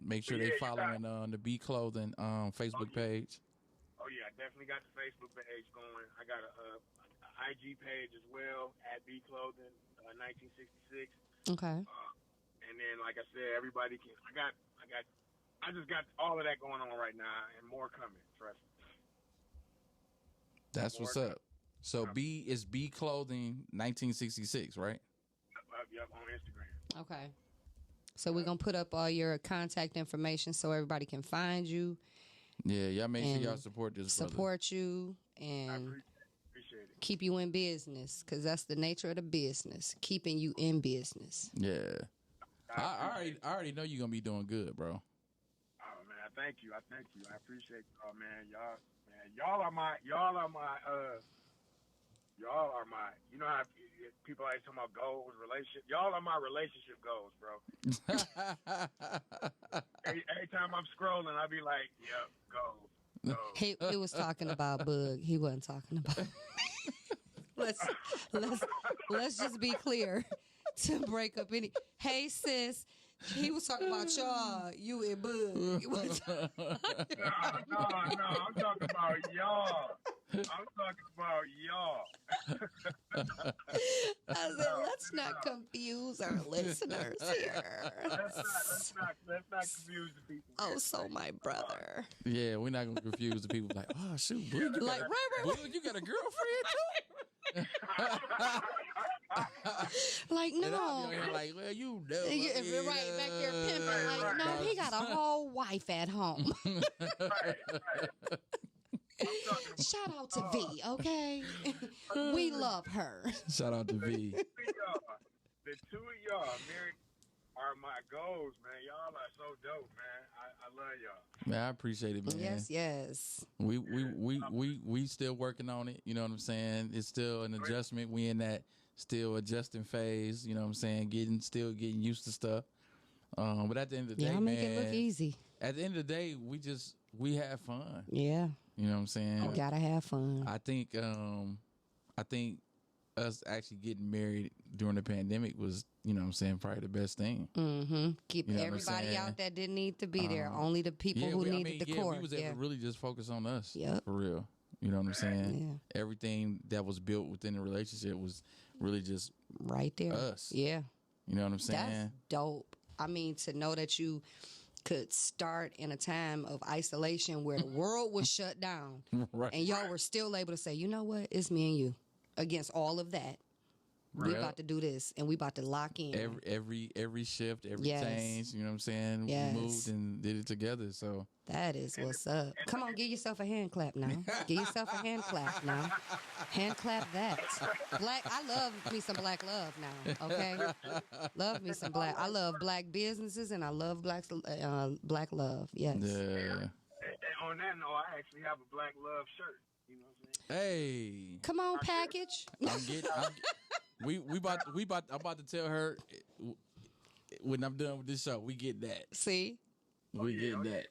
Make sure they following the BE Clothing Facebook page. Oh yeah, I definitely got the Facebook page going. I got a IG page as well at BE Clothing 1966. Okay. And then, like I said, everybody can. I just got all of that going on right now, and more coming. Trust me. That's what's up. So B is BE Clothing 1966, right? Yep, on Instagram. Okay. So we're going to put up all your contact information so everybody can find you. Yeah, y'all make sure And y'all support this brother. Support you and Appreciate it. keep you in business because that's the nature of the business, keeping you in business. Yeah. I already know you're going to be doing good, bro. Oh man, I thank you. I appreciate y'all, man. Y'all are my. You know how people always talking about goals, relationship. Y'all are my relationship goals, bro. every time I'm scrolling, I be like, yep, goals. He was talking about Boog. He wasn't talking about. let's just be clear to break up any. Hey sis, he was talking about y'all, you and Boog. He wasn't talking about No, I'm talking about y'all. I said, let's not confuse our listeners here. Let's not confuse the people. Oh, so my brother. Yeah, we're not going to confuse the people like, oh, shoot, Boog, you Like, got right. you got a girlfriend, too? Like, And I'll be no. on here like, well, you know. Right, back there pimping. Like, no, he got a whole wife at home. Shout out to V, okay? We love her. Shout out to V. The two of y'all, married, are my goals, man. Y'all are so dope, man. I love y'all. Man, I appreciate it, man. Yes. We still working on it. You know what I'm saying? It's still an adjustment. We in that still adjusting phase. You know what I'm saying? Still getting used to stuff. But at the end of the day, Y'all make man, it look easy. at the end of the day, we have fun. Yeah. You know what I'm saying? You gotta have fun. I think us actually getting married during the pandemic was, you know what I'm saying, probably the best thing. Mm-hmm. Keep You know what I'm everybody saying? out that didn't need to be there. Only the people who needed the core. We was able to really just focus on us. Yep. For real. You know what I'm saying? Yeah. Everything that was built within the relationship was really just right there. Us. Yeah. You know what I'm saying? That's dope. I mean, to know that you could start in a time of isolation where the world was shut down, right. and y'all were still able to say, you know what, it's me and you against all of that. Right. We about to do this, and we about to lock in. Every shift, every change, you know what I'm saying? Yes. We moved and did it together, so. That is what's up. Come on, give yourself a hand clap now. Give yourself a hand clap now. Hand clap that. I love me some black love now, okay? Love me some black. I love black businesses, and I love black love, yes. Yeah. And on that note, I actually have a black love shirt. You know what I'm saying? Hey. Come on, package. I'm about to tell her when I'm done with this show, we get that. See? We get that.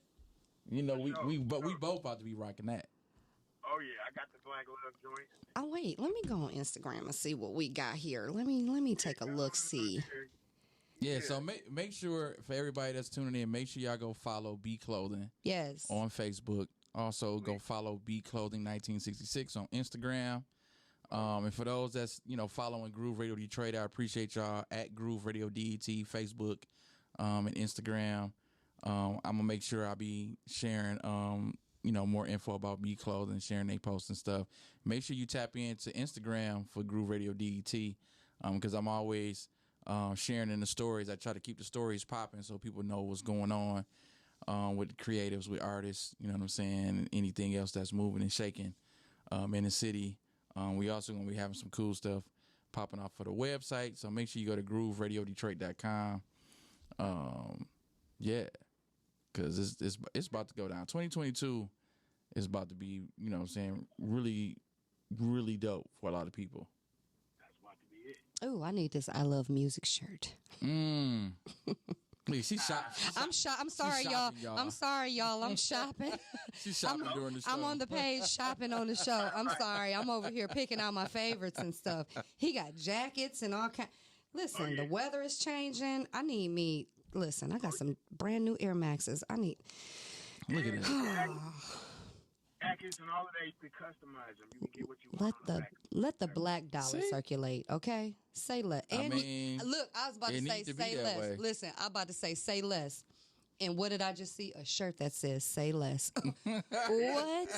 You know, we both about to be rocking that. Oh yeah, I got the black love joint. Oh wait, let me go on Instagram and see what we got here. Let me take a look, see. Yeah, so make sure for everybody that's tuning in, make sure y'all go follow BE Clothing. Yes. On Facebook. Also go follow BE Clothing 1966 on Instagram. And for those that's, following Groove Radio Detroit, I appreciate y'all at Groove Radio DET, Facebook, and Instagram. I'm gonna make sure I be sharing, more info about BE Clothing, sharing they posts and stuff. Make sure you tap into Instagram for Groove Radio DET, because I'm always sharing in the stories. I try to keep the stories popping so people know what's going on with creatives, with artists. You know what I'm saying? And anything else that's moving and shaking in the city. We also gonna be having some cool stuff popping off for the website. So make sure you go to grooveradiodetroit.com. Yeah. Because it's about to go down. 2022 is about to be, really, really dope for a lot of people. That's about to be it. Oh, I need this I Love Music shirt. I'm sorry, y'all. I'm sorry, y'all. I'm shopping. She's shopping during the show. I'm on the page shopping on the show. I'm sorry. I'm over here picking out my favorites and stuff. He got jackets and all kind. Listen, the weather is changing. I need me. Listen, I got some brand new Air Maxes. I need. Look at that. Jackets and all of that, you can customize them. You can get what you want. Let the black dollar circulate, okay? Say less. And look, I was about to say less. Way. Listen, I'm about to say less. And what did I just see? A shirt that says say less. What?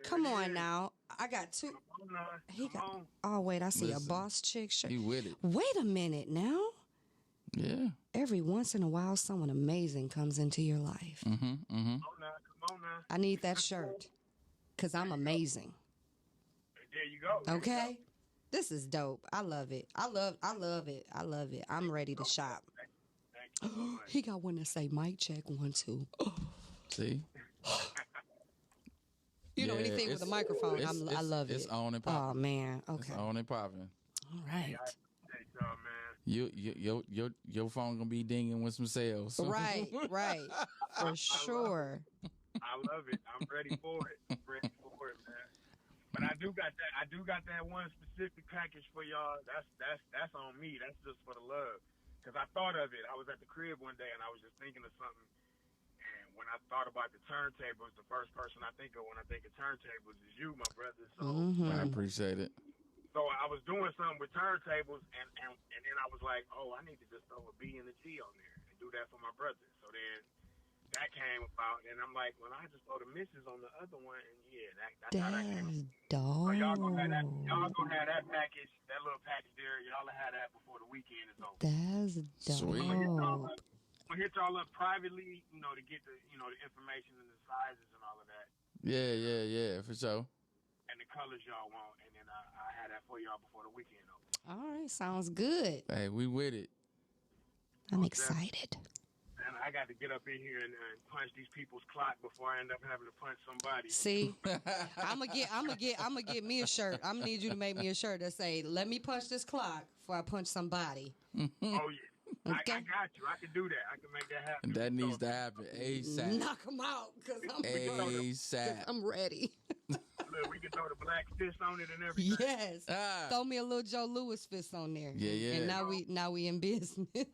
Come on now. I got two. Oh, wait, I see a Boss Chick shirt. He with it. Wait a minute now. Yeah. Every once in a while, someone amazing comes into your life. Mm-hmm. Come on now. I need that shirt because I'm amazing. There you go. Okay? This is dope. I love it. I love it. I love it. I'm ready to shop. Thank you so much. He got one to say mic check 1 2. See? Anything with a microphone, I love it. It's on and popping. Oh, man. Okay. It's on and popping. All right. Your phone gonna be dinging with some sales. Right. For sure. I love it. I'm ready for it. Man. But I do got that one specific package for y'all. That's on me. That's just for the love. Because I thought of it. I was at the crib one day and I was just thinking of something. And when I thought about the turntables, the first person I think of when I think of turntables is you, my brother. So I appreciate it. So I was doing something with turntables, and then I was like, oh, I need to just throw a B and a G on there and do that for my brother. So then that came about, and I'm like, well, I just throw the misses on the other one, and that's how that came. Dope. So y'all gonna have that package, that little package there. Y'all will have that before the weekend is over. That's dope. Sweet. I'm gonna hit y'all up privately, to get the information and the sizes and all of that. Yeah, for sure. And the colors y'all want, and then I had that for y'all before the weekend over. All right, sounds good. Hey, we with it. I'm excited. And I got to get up in here and punch these people's clock before I end up having to punch somebody. See, I'm gonna get me a shirt. I'm gonna need you to make me a shirt that say, "Let me punch this clock before I punch somebody." Oh yeah. Okay. I got you. I can do that. I can make that happen. That needs to happen ASAP. Knock them out, cause I'm ASAP. I'm ready. Look, we can throw the black fist on it and everything. Yes. Ah. Throw me a little Joe Louis fist on there. Yeah. And now we in business. It's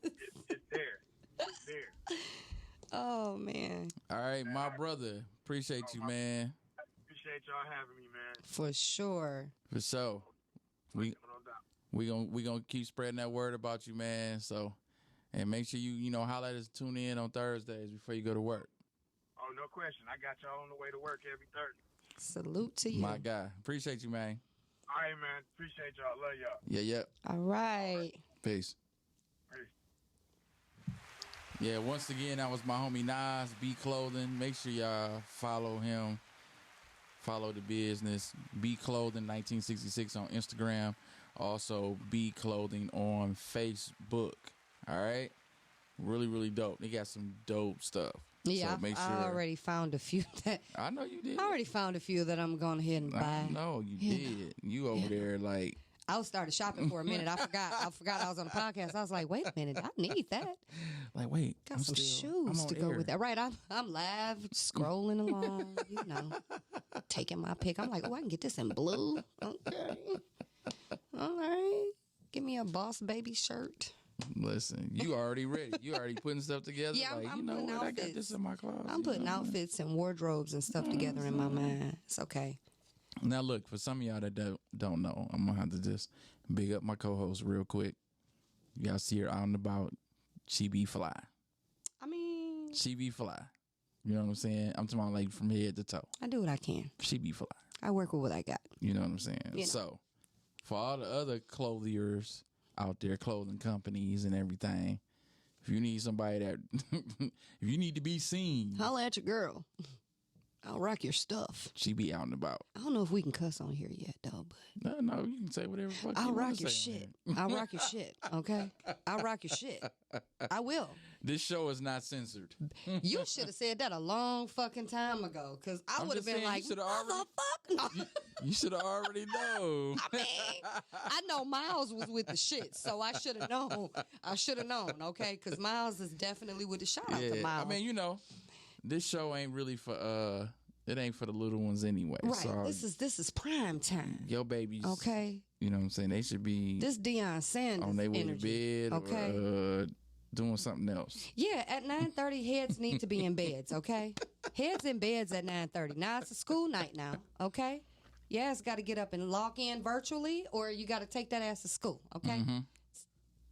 there. It's there. Oh man. All right, my brother. Appreciate you, man. Appreciate y'all having me, man. For sure. For sure. We gonna keep spreading that word about you, man. So, and make sure you holler at us, tune in on Thursdays before you go to work. Oh, no question. I got y'all on the way to work every Thursday. Salute to you. My guy. Appreciate you, man. All right, man. Appreciate y'all. Love y'all. Yeah. All right. Peace. Peace. Yeah, once again, that was my homie Nas BE Clothing. Make sure y'all follow him. Follow the business. BE Clothing 1966 on Instagram. Also, BE Clothing on Facebook. All right? Really, really dope. They got some dope stuff. Yeah, so make sure. I already found a few that I know you did. I already found a few that I'm going ahead and buy. I know you did. You over there like. I started shopping for a minute. I forgot I was on a podcast. I was like, wait a minute, I need that. Like, wait, Got some shoes to go with that. Right, I'm live scrolling along, taking my pick. I'm like, oh, I can get this in blue. Okay, all right. Give me a Boss Baby shirt. Listen, you already ready. You already putting stuff together. Yeah, like, I'm you know putting what? I outfits. got this in my closet. I'm putting outfits and wardrobes and stuff together in my mind. It's okay. Now, look, for some of y'all that don't know, I'm going to have to just big up my co-host real quick. Y'all see her out and about. She be fly. I mean, She be fly. You know what I'm saying? I'm talking about like from head to toe. I do what I can. She be fly. I work with what I got. You know what I'm saying? You know. So, for all the other clothiers out there, clothing companies and everything, if you need somebody that, if you need to be seen, Holla at your girl. I'll rock your stuff. she be out and about. I don't know if we can cuss on here yet, though, but No, you can say whatever the fuck I'll you wanna rock your say on shit. here. I'll rock your shit, okay? I'll rock your shit. I will. This show is not censored. You should have said that a long fucking time ago, because I I'm would have just been saying, like, you shoulda already- motherfucker. No. You should have already known. I mean, I know Miles was with the shit, so I should have known. Okay? Because Miles is definitely with the shout out to Miles. I mean, this show ain't really for it ain't for the little ones anyway. right. So This is prime time. your babies, Okay. You know what I'm saying? They should be This Deion Sanders on their way energy. to bed, Okay. or doing something else. Yeah, at 9:30, heads need to be in beds, okay? Heads in beds at 9:30. Now it's a school night now, okay? Yeah, it's got to get up and log in virtually, or you got to take that ass to school, okay?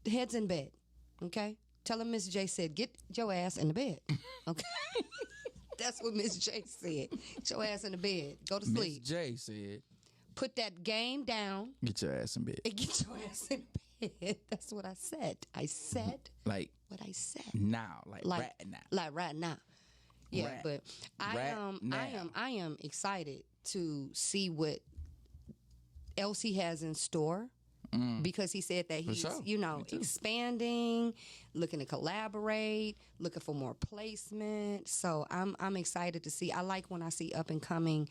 Heads in bed, okay? Tell them Miss J said, get your ass in the bed, okay? That's what Miss J said. Get your ass in the bed. Go to Miss sleep. J said, Put that game down "Get your ass in bed." and get your ass in bed. That's what I said. I said Like what I said. now, like right now. Like right now. Yeah, Right. but I am excited to see what else he has in store. Because he said that he's, sure. Me too. expanding, looking to collaborate, looking for more placement. So I'm excited to see. I like when I see up and coming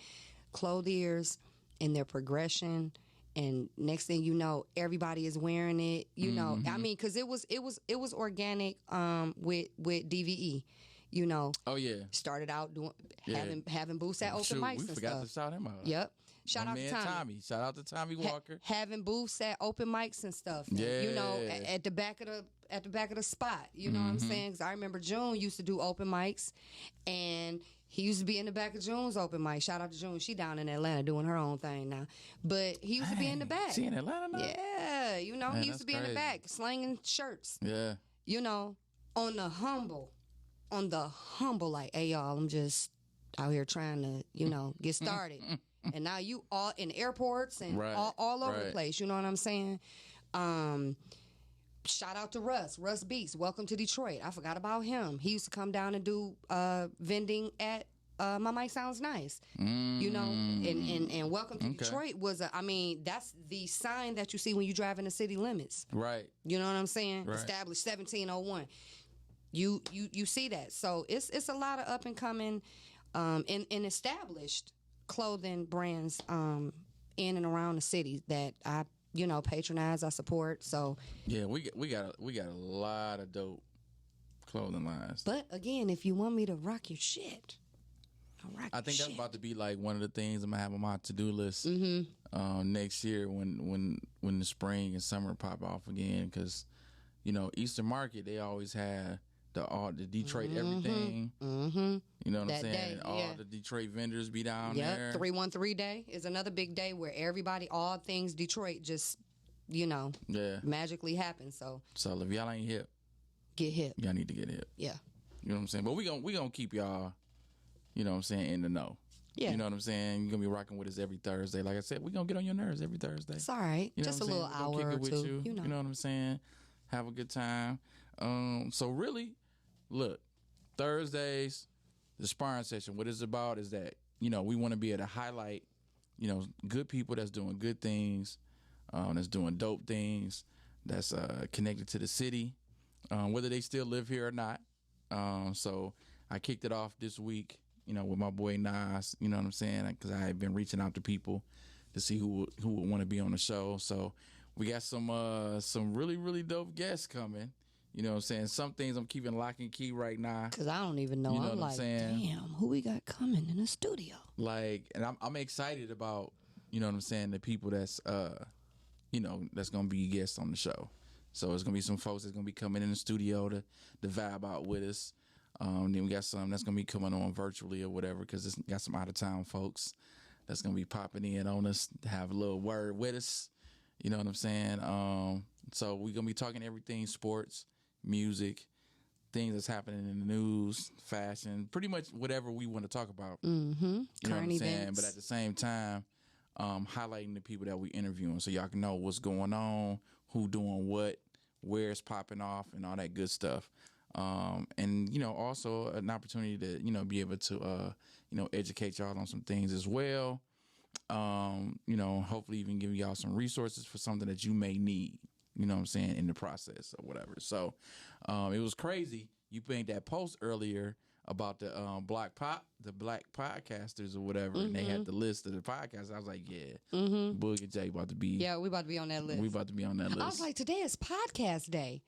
clothiers and their progression. And next thing you know, everybody is wearing it. You know, I mean, because it was organic with DVE. You know, Oh yeah, started out doing Yeah. having booths at open Shoot, mics we and forgot stuff. to shout him out. Yep. Shout My out to man Tommy. Shout out to Tommy Walker. Having booths at open mics and stuff. And, you know, Yeah. at the back of the spot. You know what I'm saying? 'Cause I remember June used to do open mics, and he used to be in the back of June's open mic. Shout out to June. She down in Atlanta doing her own thing now. But he used to be in the back. She in Atlanta now? Yeah, you know, Man, he used to that's be in the crazy. back slanging shirts. Yeah. You know, on the humble, like, hey y'all, I'm just out here trying to, get started. And now you all in airports and Right, all over the right. place. You know what I'm saying? Shout out to Russ Beats. Welcome to Detroit. I forgot about him. He used to come down and do vending at My Mic Sounds Nice. You know, and Welcome to Okay. Detroit was that's the sign that you see when you drive in the city limits. Right. You know what I'm saying? Right. Established 1701. You see that. So it's a lot of up and coming and established clothing brands in and around the city that I patronize, I support. So Yeah, we got a lot of dope clothing lines. but again, if you want me to rock your shit, I think that's about to be like one of the things I'm gonna have on my to-do list Mm-hmm. next year when the spring and summer pop off again. Because Easter Market, they always have the Detroit everything. Mm-hmm. You know what That I'm saying? day, And all yeah. the Detroit vendors be down Yep. there. 313 Day is another big day where everybody, all things Detroit, just Yeah. magically happen. So So if y'all ain't hip, get hip. y'all need to get hip. Yeah. You know what I'm saying? But we gonna keep y'all, you know what I'm saying, in the know. Yeah. You know what I'm saying? You're gonna be rocking with us every Thursday. Like I said, we gonna get on your nerves every Thursday. It's all right. You know Just a what I'm little saying? We gonna hour or kick it with two. you. You know what I'm saying? Have a good time. So really, look, Thursdays, the sparring session, what it's about is that, we want to be able to highlight, good people that's doing good things, that's doing dope things, that's connected to the city, whether they still live here or not. So I kicked it off this week, with my boy Nas, you know what I'm saying? Because I had been reaching out to people to see who would want to be on the show. So we got some really, really dope guests coming. You know what I'm saying? Some things I'm keeping lock and key right now. Because I don't even know. You know I'm what I'm like, saying? damn, who we got coming in the studio? Like, and I'm excited about, you know what I'm saying, the people that's, that's going to be guests on the show. So it's going to be some folks that's going to be coming in the studio to vibe out with us. Then we got some that's going to be coming on virtually or whatever, because it's got some out-of-town folks that's going to be popping in on us to have a little word with us. You know what I'm saying? So we're going to be talking everything sports, music, things that's happening in the news, fashion, pretty much whatever we want to talk about. Mm-hmm. You know what Current I'm saying? events. But at the same time, highlighting the people that we interviewing so y'all can know what's going on, who doing what, where it's popping off, and all that good stuff. And also an opportunity to be able to educate y'all on some things as well. Hopefully even give y'all some resources for something that you may need. You know what I'm saying, in the process or whatever. So it was crazy. You made that post earlier about the black podcasters or whatever, and they had the list of the podcasts. I was like, yeah, Boog and Jay about to be. Yeah, we about to be on that list. We about to be on that list. I was like, today is podcast day.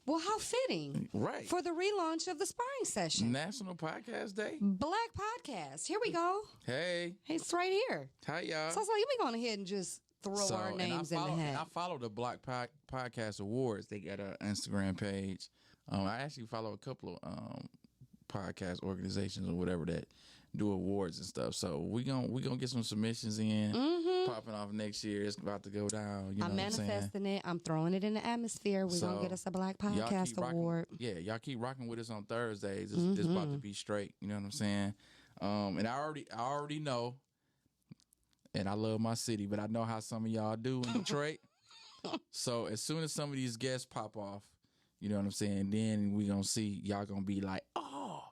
Well, how fitting. Right. For the relaunch of the Sparring Session. National Podcast Day. Black Podcast. Here we go. Hey, It's right here. hi y'all. So I was like, let me go on ahead and just throw our names in the I hat. follow the Black Podcast Awards. They got an Instagram page. I actually follow a couple of podcast organizations or whatever that do awards and stuff. So we gonna get some submissions in popping off next year. It's about to go down. You know I'm what I'm saying? manifesting it. I'm throwing it in the atmosphere. We're going to get us a Black Y'all Podcast keep rocking- Award. Yeah, y'all keep rocking with us on Thursdays. It's about to be straight. You know what I'm saying? And I already know, and I love my city, but I know how some of y'all do in Detroit. So as soon as some of these guests pop off, you know what I'm saying, then we gonna see y'all gonna be like, oh,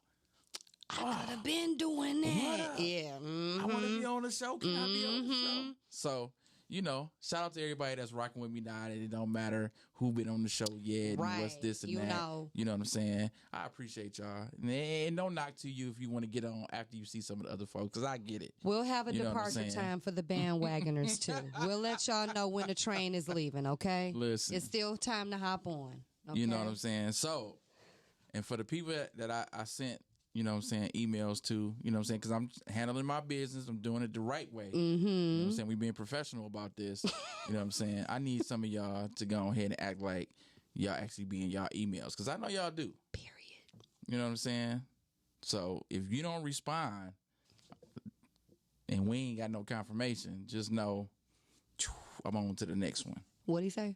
I could have been doing that. Yeah. I want to be on the show. Can I be on the show? So, shout out to everybody that's rocking with me now. It don't matter who been on the show yet, Right. and what's this and You that. know. You know what I'm saying? I appreciate y'all. And no knock to you if you want to get on after you see some of the other folks, because I get it. We'll have a You know what I'm departure saying? time for the bandwagoners, too. We'll let y'all know when the train is leaving, okay? Listen. It's still time to hop on. Okay? You know what I'm saying? So, and for the people that I sent, you know what I'm saying, emails to, you know what I'm saying, because I'm handling my business. I'm doing it the right way. You know what I'm saying? We being professional about this. You know what I'm saying? I need some of y'all to go ahead and act like y'all actually be in y'all emails, because I know y'all do. Period. You know what I'm saying? So if you don't respond and we ain't got no confirmation, just know I'm on to the next one. What'd he say?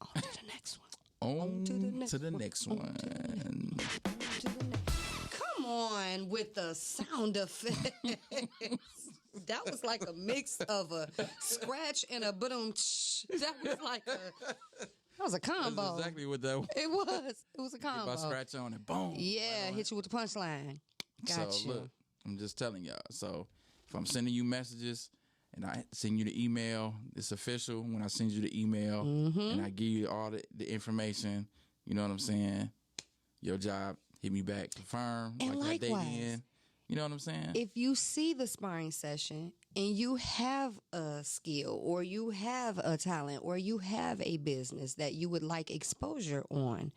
On to the next one. On to the next to the next one. Come on with the sound effects. That was like a mix of a scratch and a boom. That was a combo. That's exactly what that was. It was. It was a combo. If I scratch on it, boom. Yeah, right on hit you with the punchline. Got so you. look, I'm just telling y'all. So if I'm sending you messages and I send you the email, it's official. When I send you the email and I give you all the information, you know what I'm saying? Your job, hit me back, confirm. And like that likewise. day in. You know what I'm saying? If you see the sparring session and you have a skill or you have a talent or you have a business that you would like exposure on,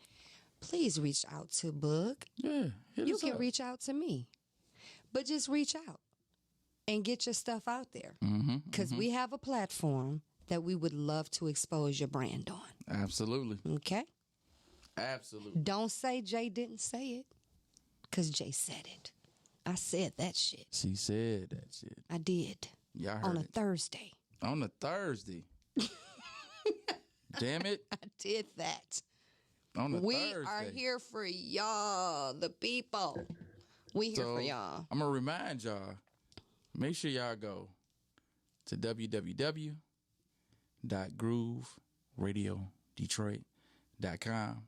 please reach out to Boog. Yeah. hit You us can up. reach out to me. But just reach out and get your stuff out there. Because we have a platform that we would love to expose your brand on. Absolutely. Okay? Absolutely. Don't say Jay didn't say it, because Jay said it. I said that shit. She said that shit. I did. Yeah, I heard on a it. Thursday. On a Thursday. Damn it. I did that. On a We Thursday. are here for y'all, the people. We here for y'all. I'm going to remind y'all, make sure y'all go to www.grooveradiodetroit.com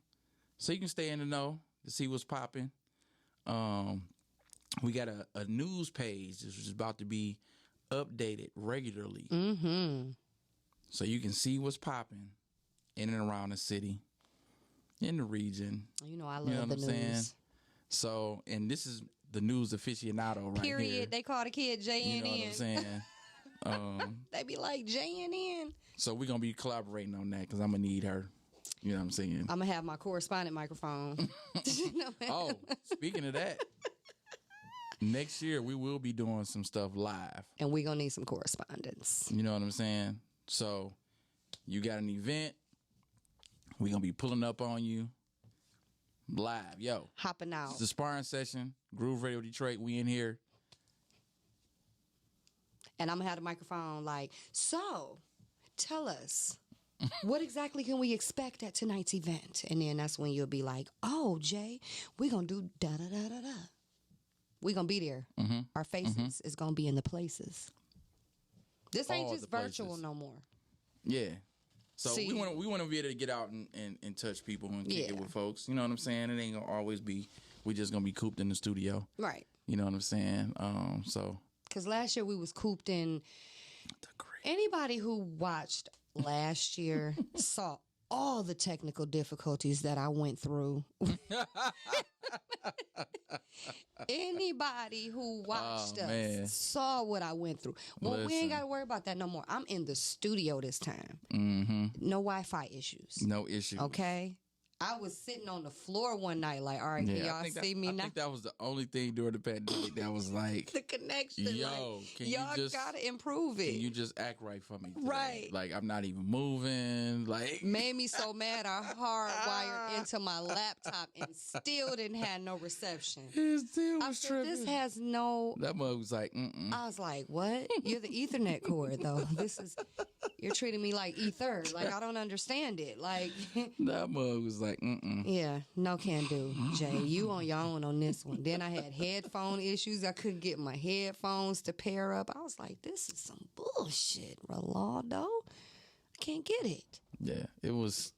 so you can stay in the know to see what's popping. We got a news page which is about to be updated regularly. So you can see what's popping in and around the city, in the region. You know I love the news. Saying? So, and this is the news aficionado right Period. here. They call the kid JNN. You know what I'm saying? They be like JNN. So we're going to be collaborating on that because I'm going to need her. You know what I'm saying? I'm going to have my correspondent microphone. Oh, speaking of that, next year we will be doing some stuff live. And we're going to need some correspondence. You know what I'm saying? So you got an event. We're going to be pulling up on you live. Yo. Hopping out. It's the Sparring Session. Groove Radio Detroit. We in here. And I'm going to have the microphone like, so tell us, what exactly can we expect at tonight's event? And then that's when you'll be like, oh, Jay, we're going to do da-da-da-da-da. We're going to be there. Our faces is going to be in the places. This ain't All just the virtual places. no more. Yeah. So See. we want to be able to get out and touch people and kick it with folks. You know what I'm saying? It ain't gonna always be we just gonna be cooped in the studio. Right. You know what I'm saying? So Because last year we was cooped in. Anybody who watched last year saw all the technical difficulties that I went through. Anybody who watched us saw what I went through. Well, we ain't got to worry about that no more. I'm in the studio this time. No Wi-Fi issues. No issues. Okay? I was sitting on the floor one night like, all right, can y'all see me now? I think that was the only thing during the pandemic that was like, the connection. yo, can y'all you just gotta improve it. Can you just act right for me today? Right. Like I'm not even moving. Like made me so mad I hardwired into my laptop and still didn't have no reception. it still I was said, tripping. this has no. That mug was like, I was like, what? You're the Ethernet cord, though. You're treating me like ether. Like, I don't understand it. Like, that mug was like, yeah, no can do, Jay. You on your own on this one. Then I had headphone issues. I couldn't get my headphones to pair up. I was like, this is some bullshit, Rolando. I can't get it. Yeah, it was.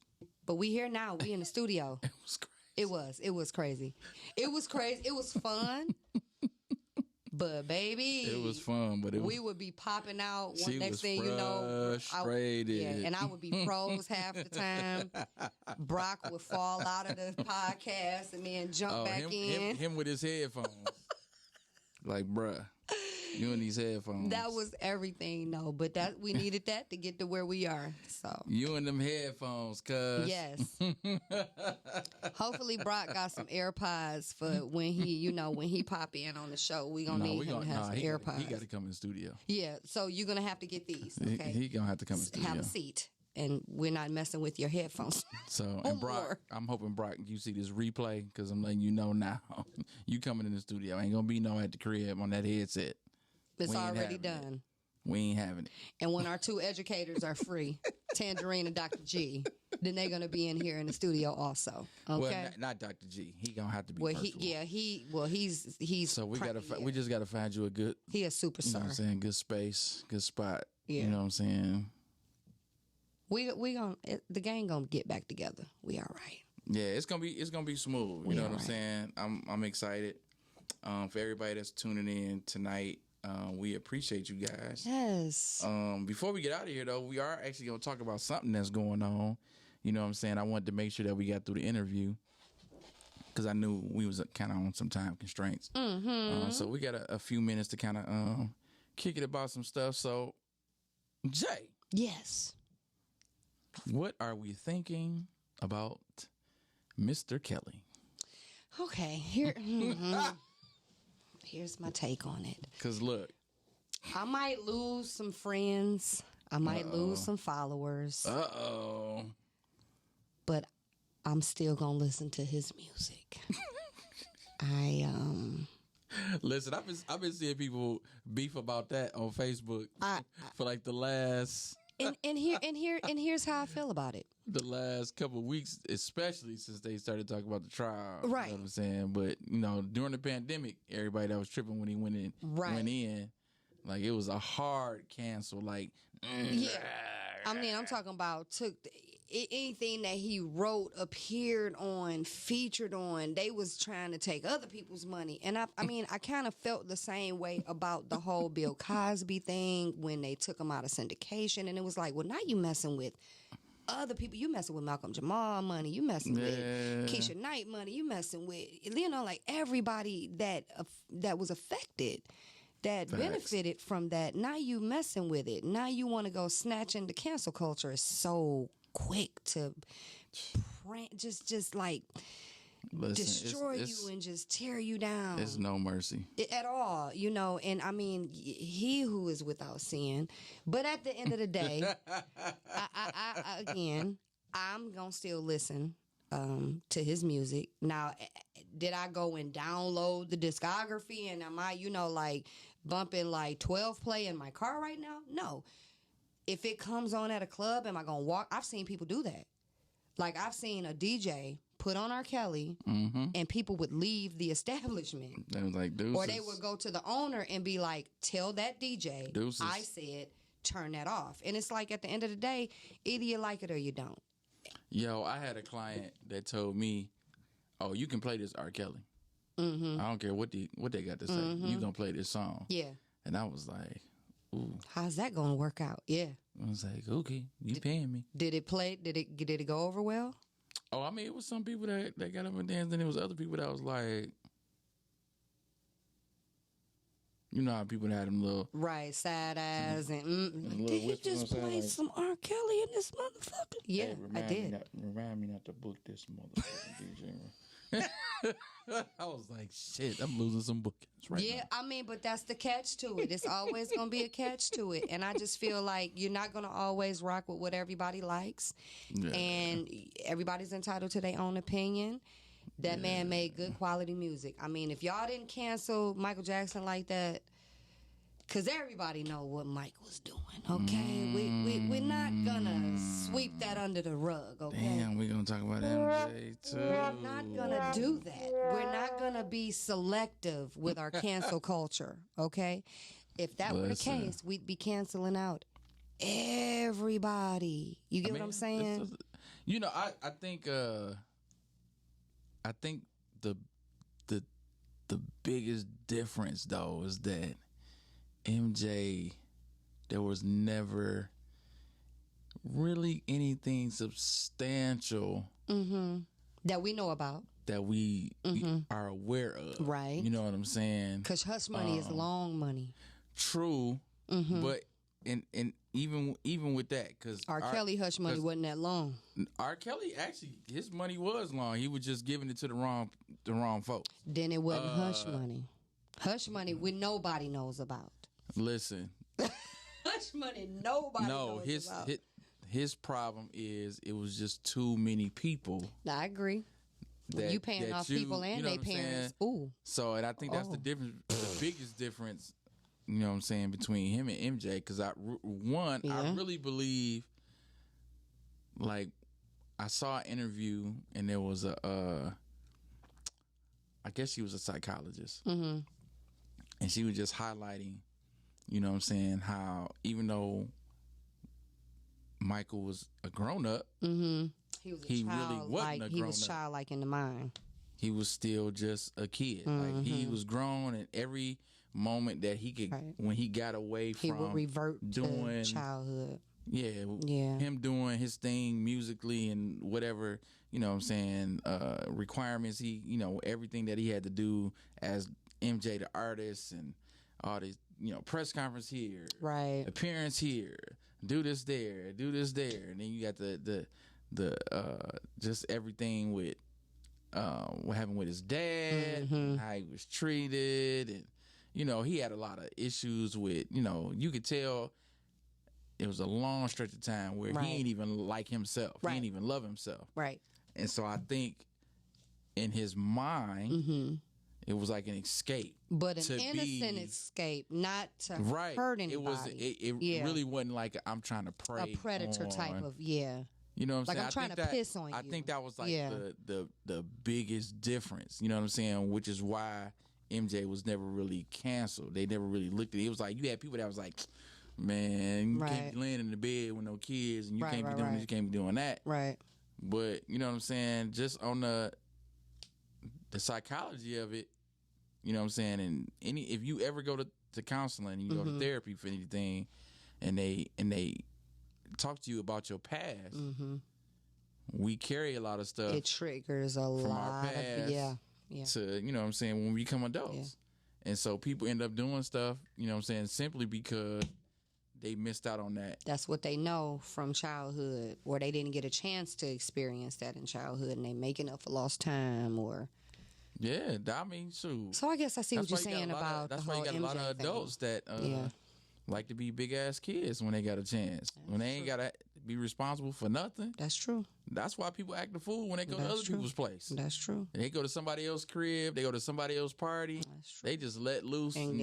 But we here now. We in the studio. It was crazy. It was. It was crazy. It was crazy. It was fun. But baby, It was fun, but we would be popping out. She Next was thing you know, frustrated. and I would be froze half the time. Brock would fall out of the podcast and then jump back in. Him with his headphones. Like, bruh, you and these headphones. That was everything, no. But that we needed that to get to where we are. So you and them headphones, cuz. yes. Hopefully Brock got some AirPods for when he pop in on the show. We gonna need him to have some AirPods. He got to come in the studio. Yeah, so you're gonna have to get these. Okay, He gonna have to come in the studio. have a seat, and we're not messing with your headphones. So, and Brock, more. I'm hoping Brock, you see this replay because I'm letting you know now. You coming in the studio ain't gonna be no at the crib on that headset. It's We ain't already having it. done. We ain't having it. And when our two educators are free, Tangerine and Dr. G, then they're gonna be in here in the studio also. Okay. Well, not Dr. G. He gonna have to be. Well, virtual. he's. So we just gotta find you a good. He a You know superstar. what I'm saying? Good space, good spot. Yeah. You know what I'm saying? We gonna the gang gonna get back together. We all right. Yeah, it's gonna be smooth. You know what I'm saying? I'm excited. For everybody that's tuning in tonight, we appreciate you guys. Yes. Before we get out of here though, we are actually gonna talk about something that's going on. You know what I'm saying? I wanted to make sure that we got through the interview because I knew we was kind of on some time constraints. So we got a few minutes to kind of kick it about some stuff. So, Jay. Yes. What are we thinking about Mr. Kelly? Okay. Here's my take on it. Cause look, I might lose some friends. I might lose some followers. But I'm still gonna listen to his music. Listen, I've been seeing people beef about that on Facebook for like the last and here's how I feel about it. the last couple of weeks, especially since they started talking about the trial. Right. You know what I'm saying? But during the pandemic, everybody that was tripping when he went in went in. Like it was a hard cancel. Like yeah. I mean, I'm talking about anything that he wrote, appeared on, featured on, they was trying to take other people's money. And I mean, I kind of felt the same way about the whole Bill Cosby thing when they took him out of syndication. And it was like, well, now you messing with other people. You messing with Malcolm Jamal money. You messing with Keisha Knight money. You messing with, like everybody that was affected. That benefited from that. Now you messing with it. Now you want to go snatching. The cancel culture is so quick to just like destroy you and just tear you down. There's no mercy at all, and I mean, he who is without sin. But at the end of the day, I'm gonna still listen to his music. Now, did I go and download the discography and am I, like bumping like 12 play in my car right now? No. If it comes on at a club, am I going to walk? I've seen people do that. Like I've seen a DJ put on R. Kelly and people would leave the establishment. They was like, deuces. Or they would go to the owner and be like, tell that DJ, deuces. I said, turn that off. And it's like at the end of the day, either you like it or you don't. Yo, I had a client that told me, oh, you can play this R. Kelly. I don't care what they got to say. You gonna play this song. Yeah. And I was like, ooh. How's that gonna work out? Yeah. I was like, okay, you paying me. Did it play? Did it go over well? Oh, I mean, it was some people that got up and danced, and it was other people that was like, you know how people had them little sad ass and did you just play some R. Kelly in this motherfucker? Yeah, hey, I did. Remind me not to book this motherfucking DJ. I was like, shit, I'm losing some bookings right now. Yeah, I mean, but that's the catch to it. It's always going to be a catch to it. And I just feel like you're not going to always rock with what everybody likes. Yeah. And everybody's entitled to their own opinion. That man made good quality music. I mean, if y'all didn't cancel Michael Jackson like that, because everybody know what Mike was doing, okay? We're not going to sweep that under the rug, okay? Damn, we're going to talk about MJ, too. We're not going to do that. We're not going to be selective with our cancel culture, okay? If that were the case, we'd be canceling out everybody. You get what I'm saying? I think the biggest difference, though, is that MJ, there was never really anything substantial that we know about, that we are aware of. Right. You know what I'm saying? Because hush money is long money. True. But and even with that, because R. Kelly hush money wasn't that long. R. Kelly, actually, his money was long. He was just giving it to the wrong folks. Then it wasn't hush money. Hush money nobody knows about. Listen. Hush money nobody knows about. His problem is it was just too many people. I agree. You paying off people and their parents. Ooh. So, and I think that's the difference, the biggest difference, you know what I'm saying, between him and MJ. Because I really believe, like, I saw an interview and there was I guess she was a psychologist. And she was just highlighting, you know what I'm saying, how even though Michael was a grown-up, he really wasn't a grown-up. He was childlike in the mind. He was still just a kid. Like, he was grown, and every moment that he could, when he got away from, he would revert to childhood. Yeah. Him doing his thing musically and whatever, you know what I'm saying, requirements, everything that he had to do as MJ the artist, and all these, press conference here, appearance here, do this there, and then you got the just everything with what happened with his dad, and how he was treated, and you know, he had a lot of issues with, you know, you could tell it was a long stretch of time where he ain't even like himself. He ain't even love himself. Right. And so I think in his mind, it was like an escape. But an innocent escape, not to hurt anybody. It really wasn't like I'm trying to prey a predator on, type of, you know what I'm like saying? I'm trying to piss on you. I think that was like the biggest difference, you know what I'm saying? Which is why MJ was never really canceled. They never really looked at it. It was like you had people that was like, man, you can't be laying in the bed with no kids and you can't be doing this, you can't be doing that. Right. But, you know what I'm saying, just on the psychology of it, you know what I'm saying, and if you ever go to counseling and you go to therapy for anything and they talk to you about your past, we carry a lot of stuff. It triggers a lot our past to, you know what I'm saying, when we become adults. And so people end up doing stuff, you know what I'm saying, simply because they missed out on that. That's what they know from childhood, or they didn't get a chance to experience that in childhood, and they making up for lost time, or I mean, shoot. So I guess I see what you're saying about that's the why whole you got a lot MJ of thing. adults that like to be big ass kids when they got a chance. When they ain't gotta be responsible for nothing. That's true. That's why people act the fool when they go to other people's place. That's true. They go to somebody else's crib. They go to somebody else's party. That's true. They just let loose and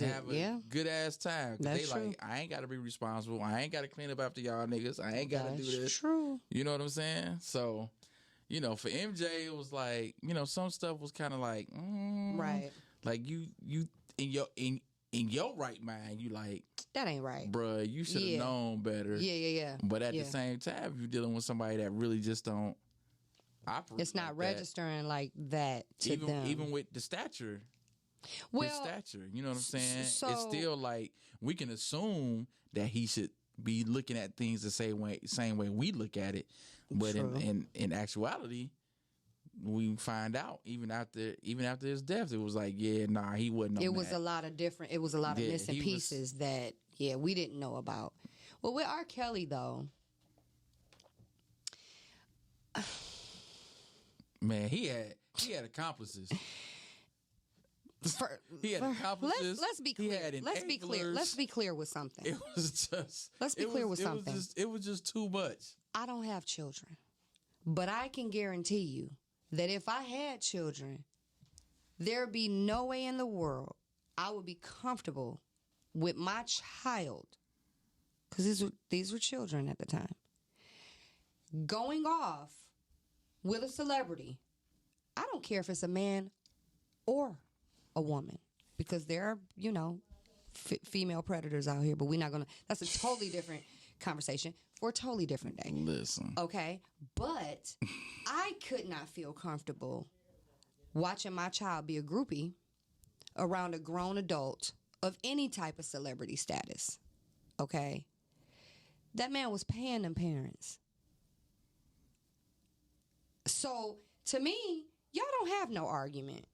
have a good ass time. That's they true. like, I ain't got to be responsible. I ain't got to clean up after y'all niggas. I ain't got to do this. That's true. You know what I'm saying? So, you know, for MJ, it was like, you know, some stuff was kind of like, right. Like you in your right mind, you like, that ain't right, bruh. You should have known better. Yeah. But at the same time, if you're dealing with somebody that really just don't operate, it's not like registering like that to them. Even with the stature. Well, his stature, you know what I'm saying? So, it's still like we can assume that he should be looking at things the same way we look at it, but in actuality, we find out even after his death, it was like, he wasn't. It was a lot of missing pieces that we didn't know about. Well, with R. Kelly though, man, he had accomplices. He had accomplices. Let's be clear. Let's be clear with something. It was just. Let's be clear with something. It was just too much. I don't have children, but I can guarantee you that if I had children, there'd be no way in the world I would be comfortable with my child, because these were children at the time, going off with a celebrity. I don't care if it's a man or a woman, because there are, female predators out here, but we're not going to, that's a totally different conversation for a totally different day. Listen. Okay? But I could not feel comfortable watching my child be a groupie around a grown adult of any type of celebrity status. Okay? That man was paying them parents. So, to me, y'all don't have no argument.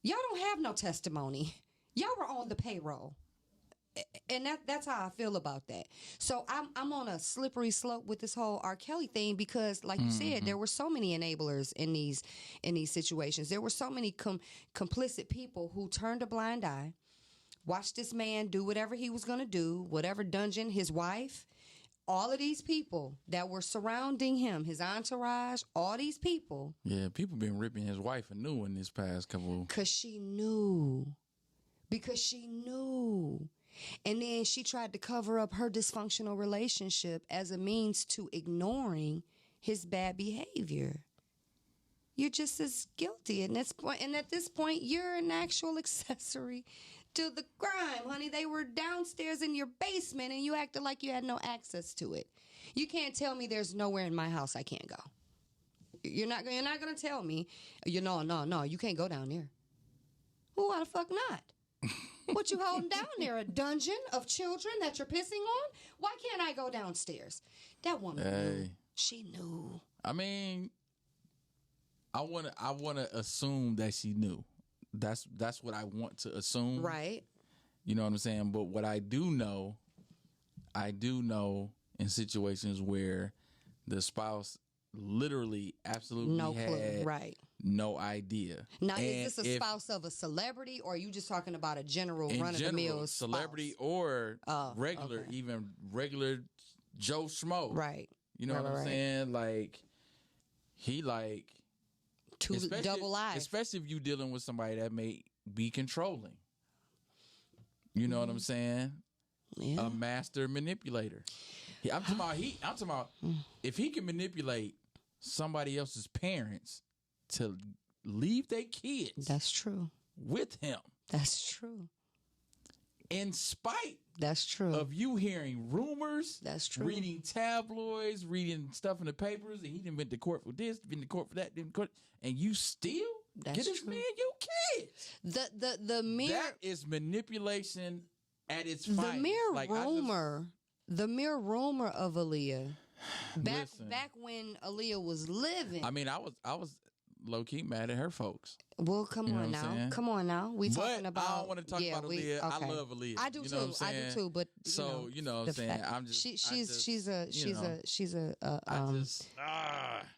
Y'all don't have no testimony. Y'all were on the payroll. And that's how I feel about that. So I'm on a slippery slope with this whole R. Kelly thing, because, like you said, there were so many enablers in these situations. There were so many complicit people who turned a blind eye, watched this man do whatever he was going to do, whatever dungeon, his wife, all of these people that were surrounding him, his entourage, all these people. Yeah, people been ripping his wife a new one this past couple. Because she knew. And then she tried to cover up her dysfunctional relationship as a means to ignoring his bad behavior. You're just as guilty at this point, you're an actual accessory to the crime, honey. They were downstairs in your basement and you acted like you had no access to it. You can't tell me there's nowhere in my house I can't go. You're not going to tell me, no, you can't go down there. Well, why the fuck not? What you holding down there? A dungeon of children that you're pissing on? Why can't I go downstairs? That woman knew. She knew. I mean, I wanna assume that she knew. That's what I want to assume. Right. You know what I'm saying? But what I do know in situations where the spouse literally absolutely no had clue. Right. no idea. Now, And is this a if- spouse of a celebrity, or are you just talking about a general in run-of-the-mill general, spouse? celebrity or Oh, regular, okay. even regular Joe Schmo. Right. You know Right, what I'm right, right. saying? Like, he like, Two double lives. especially if you dealing with somebody that may be controlling. You know what I'm saying? Yeah. A master manipulator. I'm talking about if he can manipulate somebody else's parents to leave their kids That's true. with him That's true. in spite That's true. of you hearing rumors, That's true. reading tabloids, reading stuff in the papers, and he done went to court for this, been to court for that, didn't court, and you still That's get this true. man your kids. The mere That is manipulation at its the finest. mere Like, I just- rumor, the mere rumor of Aaliyah Listen. back when Aaliyah was living. I mean, I was low key mad at her folks. Well, come You know on what I'm now. saying? Come on now. We But talking about. I don't want to talk about Aaliyah. I okay. love Aaliyah. I do You too. know what I'm I do saying? too. But So, you know what I'm the saying? fact- I'm just- I she's just, she's a you she's know, a she's a I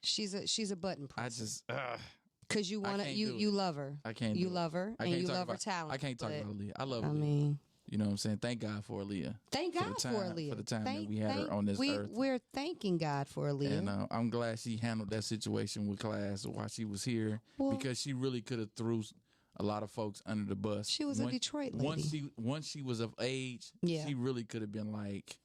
just she's a button I press. just Because you want to can't you do you it. love her. I can't You do it. love her I and can't you talk love her about- talent. I can't talk but, about Aaliyah. I love I Aaliyah. mean, You know what I'm saying? Thank God for Aaliyah. thank For the God time- for Aaliyah. for the time that we had her on this earth. We're thanking God for Aaliyah. And I'm glad she handled that situation with class while she was here, Well- because she really could have threw a lot of folks under the bus. She was a Detroit lady. Once she was of age, Yeah. she really could have been like,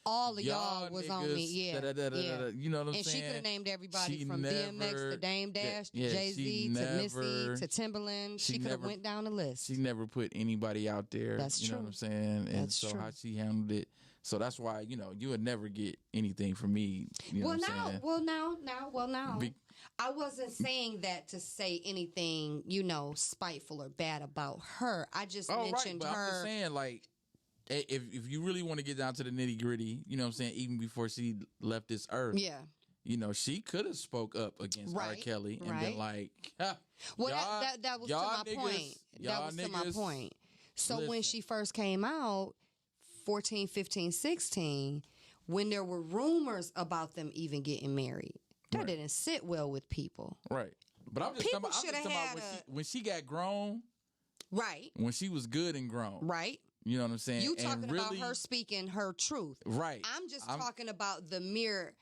All of y'all was on me. niggas, Yeah. da-da-da-da-da-da. You know what I'm And saying? she could have named everybody She from DMX never- to Dame Dash to yeah, Jay she Z to Missy never- to Timberland. she She could have never- went down the list. She never put anybody out there. That's you know true. what I'm saying? And That's so true. how she handled it. So that's why, you would never get anything from me. You know what I'm saying? Well now. Be- I wasn't saying that to say anything, spiteful or bad about her. I just mentioned but I'm just her. saying, like, if you really want to get down to the nitty gritty, you know what I'm saying, even before she left this earth, Yeah. she could have spoke up against R. Right, Kelly and right. been like, ha, Well, y'all- that was to y'all my niggas- point. That y'all was to my niggas- point. So when listen. she first came out, 14, 15, 16, when there were rumors about them even getting married, that Right. didn't sit well with people. Right. But I'm just People talking shoulda about had when she got grown, Right. when she was good and grown. Right. You know what I'm saying? You And talking about really- her speaking her truth. Right. I'm just talking about the mere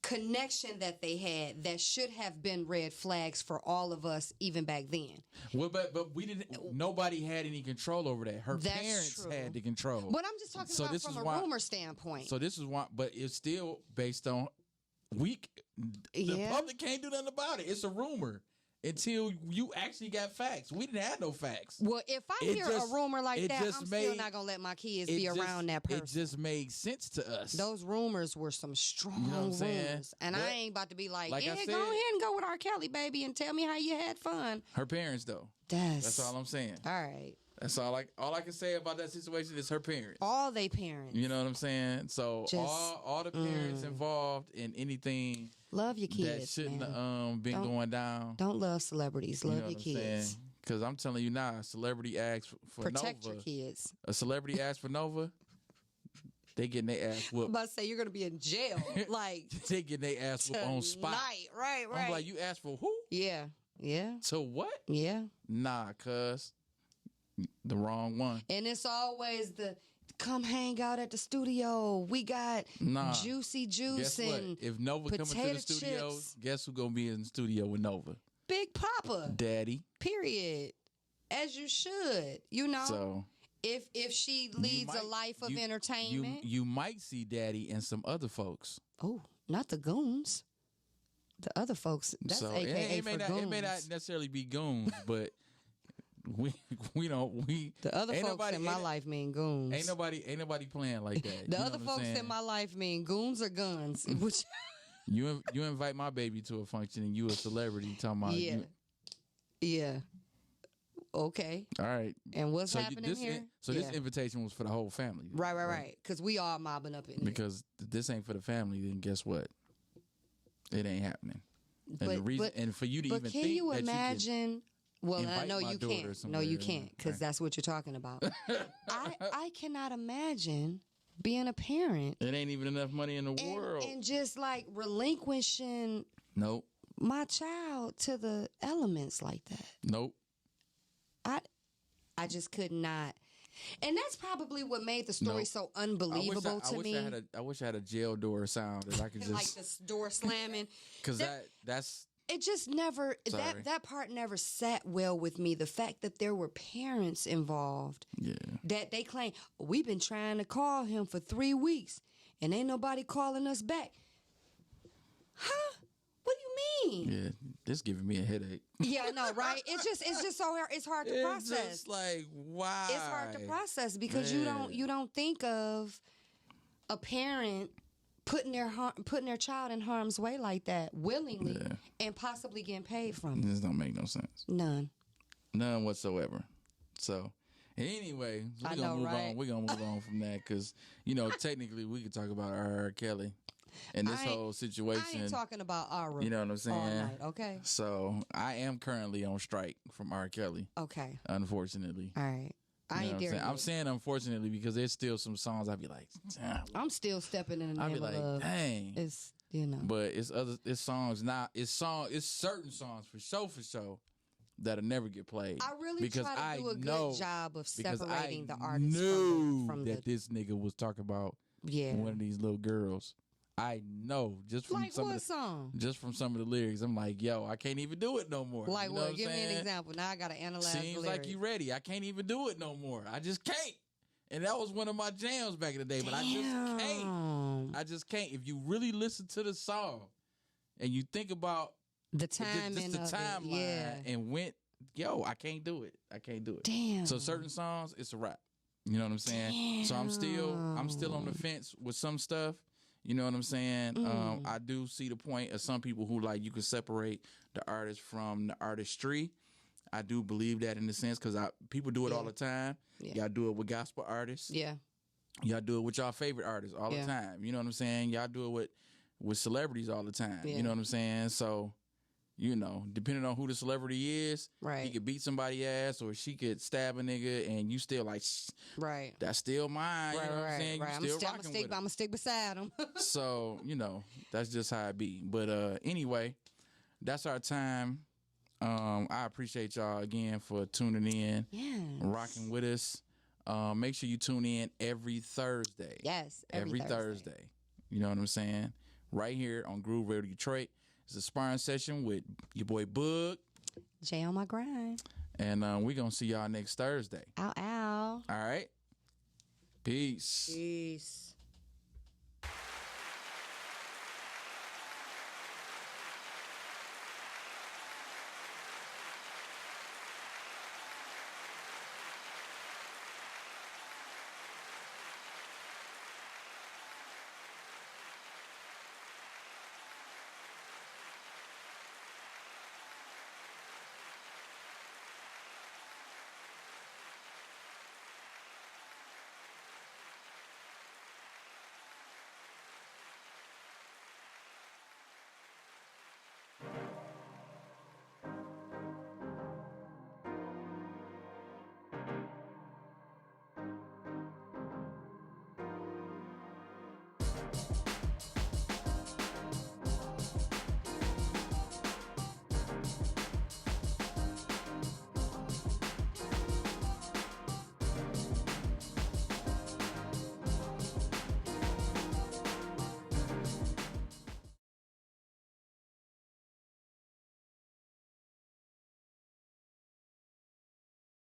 connection that they had that should have been red flags for all of us even back then. Well, but we didn't. Nobody had any control over that. Her That's parents true. had the control. But I'm just talking So about this from is a why- rumor standpoint. So this is why, but it's still based on the Yeah. public can't do nothing about it. It's a rumor until you actually got facts. We didn't have no facts. Well, if I It hear just- a rumor like it that, just I'm still made- not gonna let my kids It be just- around that person. It just made sense to us. Those rumors were some strong You know what I'm saying? rumors, and I But, ain't about to be like, like I yeah, said- go ahead and go with R. Kelly, baby, and tell me how you had fun. Her parents, though. That's all I'm saying. All right, That's all I can say about that situation is her parents. all they parents. You know what I'm saying? So Just- all the parents involved in anything Love your that kids, shouldn't man. have been going down. Don't love celebrities. You Love know your what I'm kids. saying? Because I'm telling you now, a celebrity asks for Protect Nova. your kids. A celebrity asks for Nova, they getting their ass I'm whooped. about to say you're gonna be in jail, like They getting their ass whooped on spot. tonight. Right, I'm like, you asked for who? Yeah, yeah, So what? yeah. Nah, cuz the wrong one. And it's always the come hang out at the studio. We got Nah. juicy juice Guess what? and If Nova coming to potato the studio, chips. guess who gonna be in the studio with Nova? Big Papa. Daddy. Period. As you should. You know, So if she you leads a might- life of you- entertainment. You might see Daddy and some other folks. Oh, not the goons. The other folks. That's So AKA it may for not, goons. it may not necessarily be goons, but we don't The other ain't folks nobody- in my ain't- life mean goons. Ain't nobody playing like that. the You know other what I'm folks saying? in my life mean goons or guns. Which You invite my baby to a function and you a celebrity talking about yeah. you, Yeah. Okay. all right. And what's So happening here? this Yeah. invitation was for the whole family. Right. Because we all mobbing up in here. Because this ain't for the family, then guess what? It ain't happening. And the reason, and for you to but even can think you that imagine? Well, invite no, my you daughter can't. No, somewhere, you can't, because okay. that's what you're talking about. I cannot imagine being a parent it ain't even enough money in the world. and just like relinquishing Nope. my child to the elements like that. Nope. I just could not. And that's probably what made the story Nope. so unbelievable to me. I wish I had a jail door sound that I could just like this door slamming. because that's It just never Sorry. that part never sat well with me. The fact that there were parents involved. yeah. That they claim we've been trying to call him for 3 weeks and ain't nobody calling us back. Huh? What do you mean? Yeah, this giving me a headache. Yeah, no, right? It's just so hard. It's hard to It's process. just like why? It's hard to process because Man. you don't think of a parent putting their child in harm's way like that willingly and possibly getting paid from it. This don't make no sense. None Whatsoever. So anyway, I we're gonna know, move right? on. We're gonna move on from that because technically we could talk about R. Kelly and this I ain't- whole situation. I ain't talking about Ara. You know what I'm saying? All night, okay. So I am currently on strike from R. Kelly, Okay. unfortunately. All right. You know I ain't what there. I'm saying unfortunately because there's still some songs I'd be like, damn. I'm still stepping in the I'd name be like, of love. dang. It's But it's songs not it's certain songs for sure that'll never get played. I really because try to do a know, good job of because separating I the artist knew from that the this nigga was talking about yeah. one of these little girls. I know just from Like some what of the, song? just from some of the lyrics. I'm like, yo, I can't even do it no more. Like you know what? Give me I'm an saying? example. Now I gotta analyze Seems the like lyrics. you ready. I can't even do it no more. I just can't. And that was one of my jams back in the day, but I just can't. Damn. I just can't. If you really listen to the song and you think about The just timing the of timeline it. Yeah. and yo, I can't do it. I can't do it. Damn. So certain songs, it's a wrap. You know what I'm saying? So I'm still on the fence with some stuff. You know what I'm saying? I do see the point of some people who like you can separate the artist from the artistry. I do believe that in a sense because people do it all the time. Yeah. Y'all do it with gospel artists. Yeah. Y'all do it with y'all favorite artists all the time. You know what I'm saying? Y'all do it with celebrities all the time. Yeah. You know what I'm saying? So, depending on who the celebrity is, Right. he could beat somebody ass or she could stab a nigga and you still like, Right. that's still mine. Right, you know what I'm right, saying? right. You still rocking with I'm gonna stick beside him. So, that's just how it be. But anyway, that's our time. I appreciate y'all again for tuning in, Yes. rocking with us. Make sure you tune in every Thursday. Yes. Every Thursday. You know what I'm saying? Right here on Groove Radio Detroit. It's a sparring session with your boy Boog. Jay on my grind. And we're going to see y'all next Thursday. Ow, ow. All right? Peace. Peace.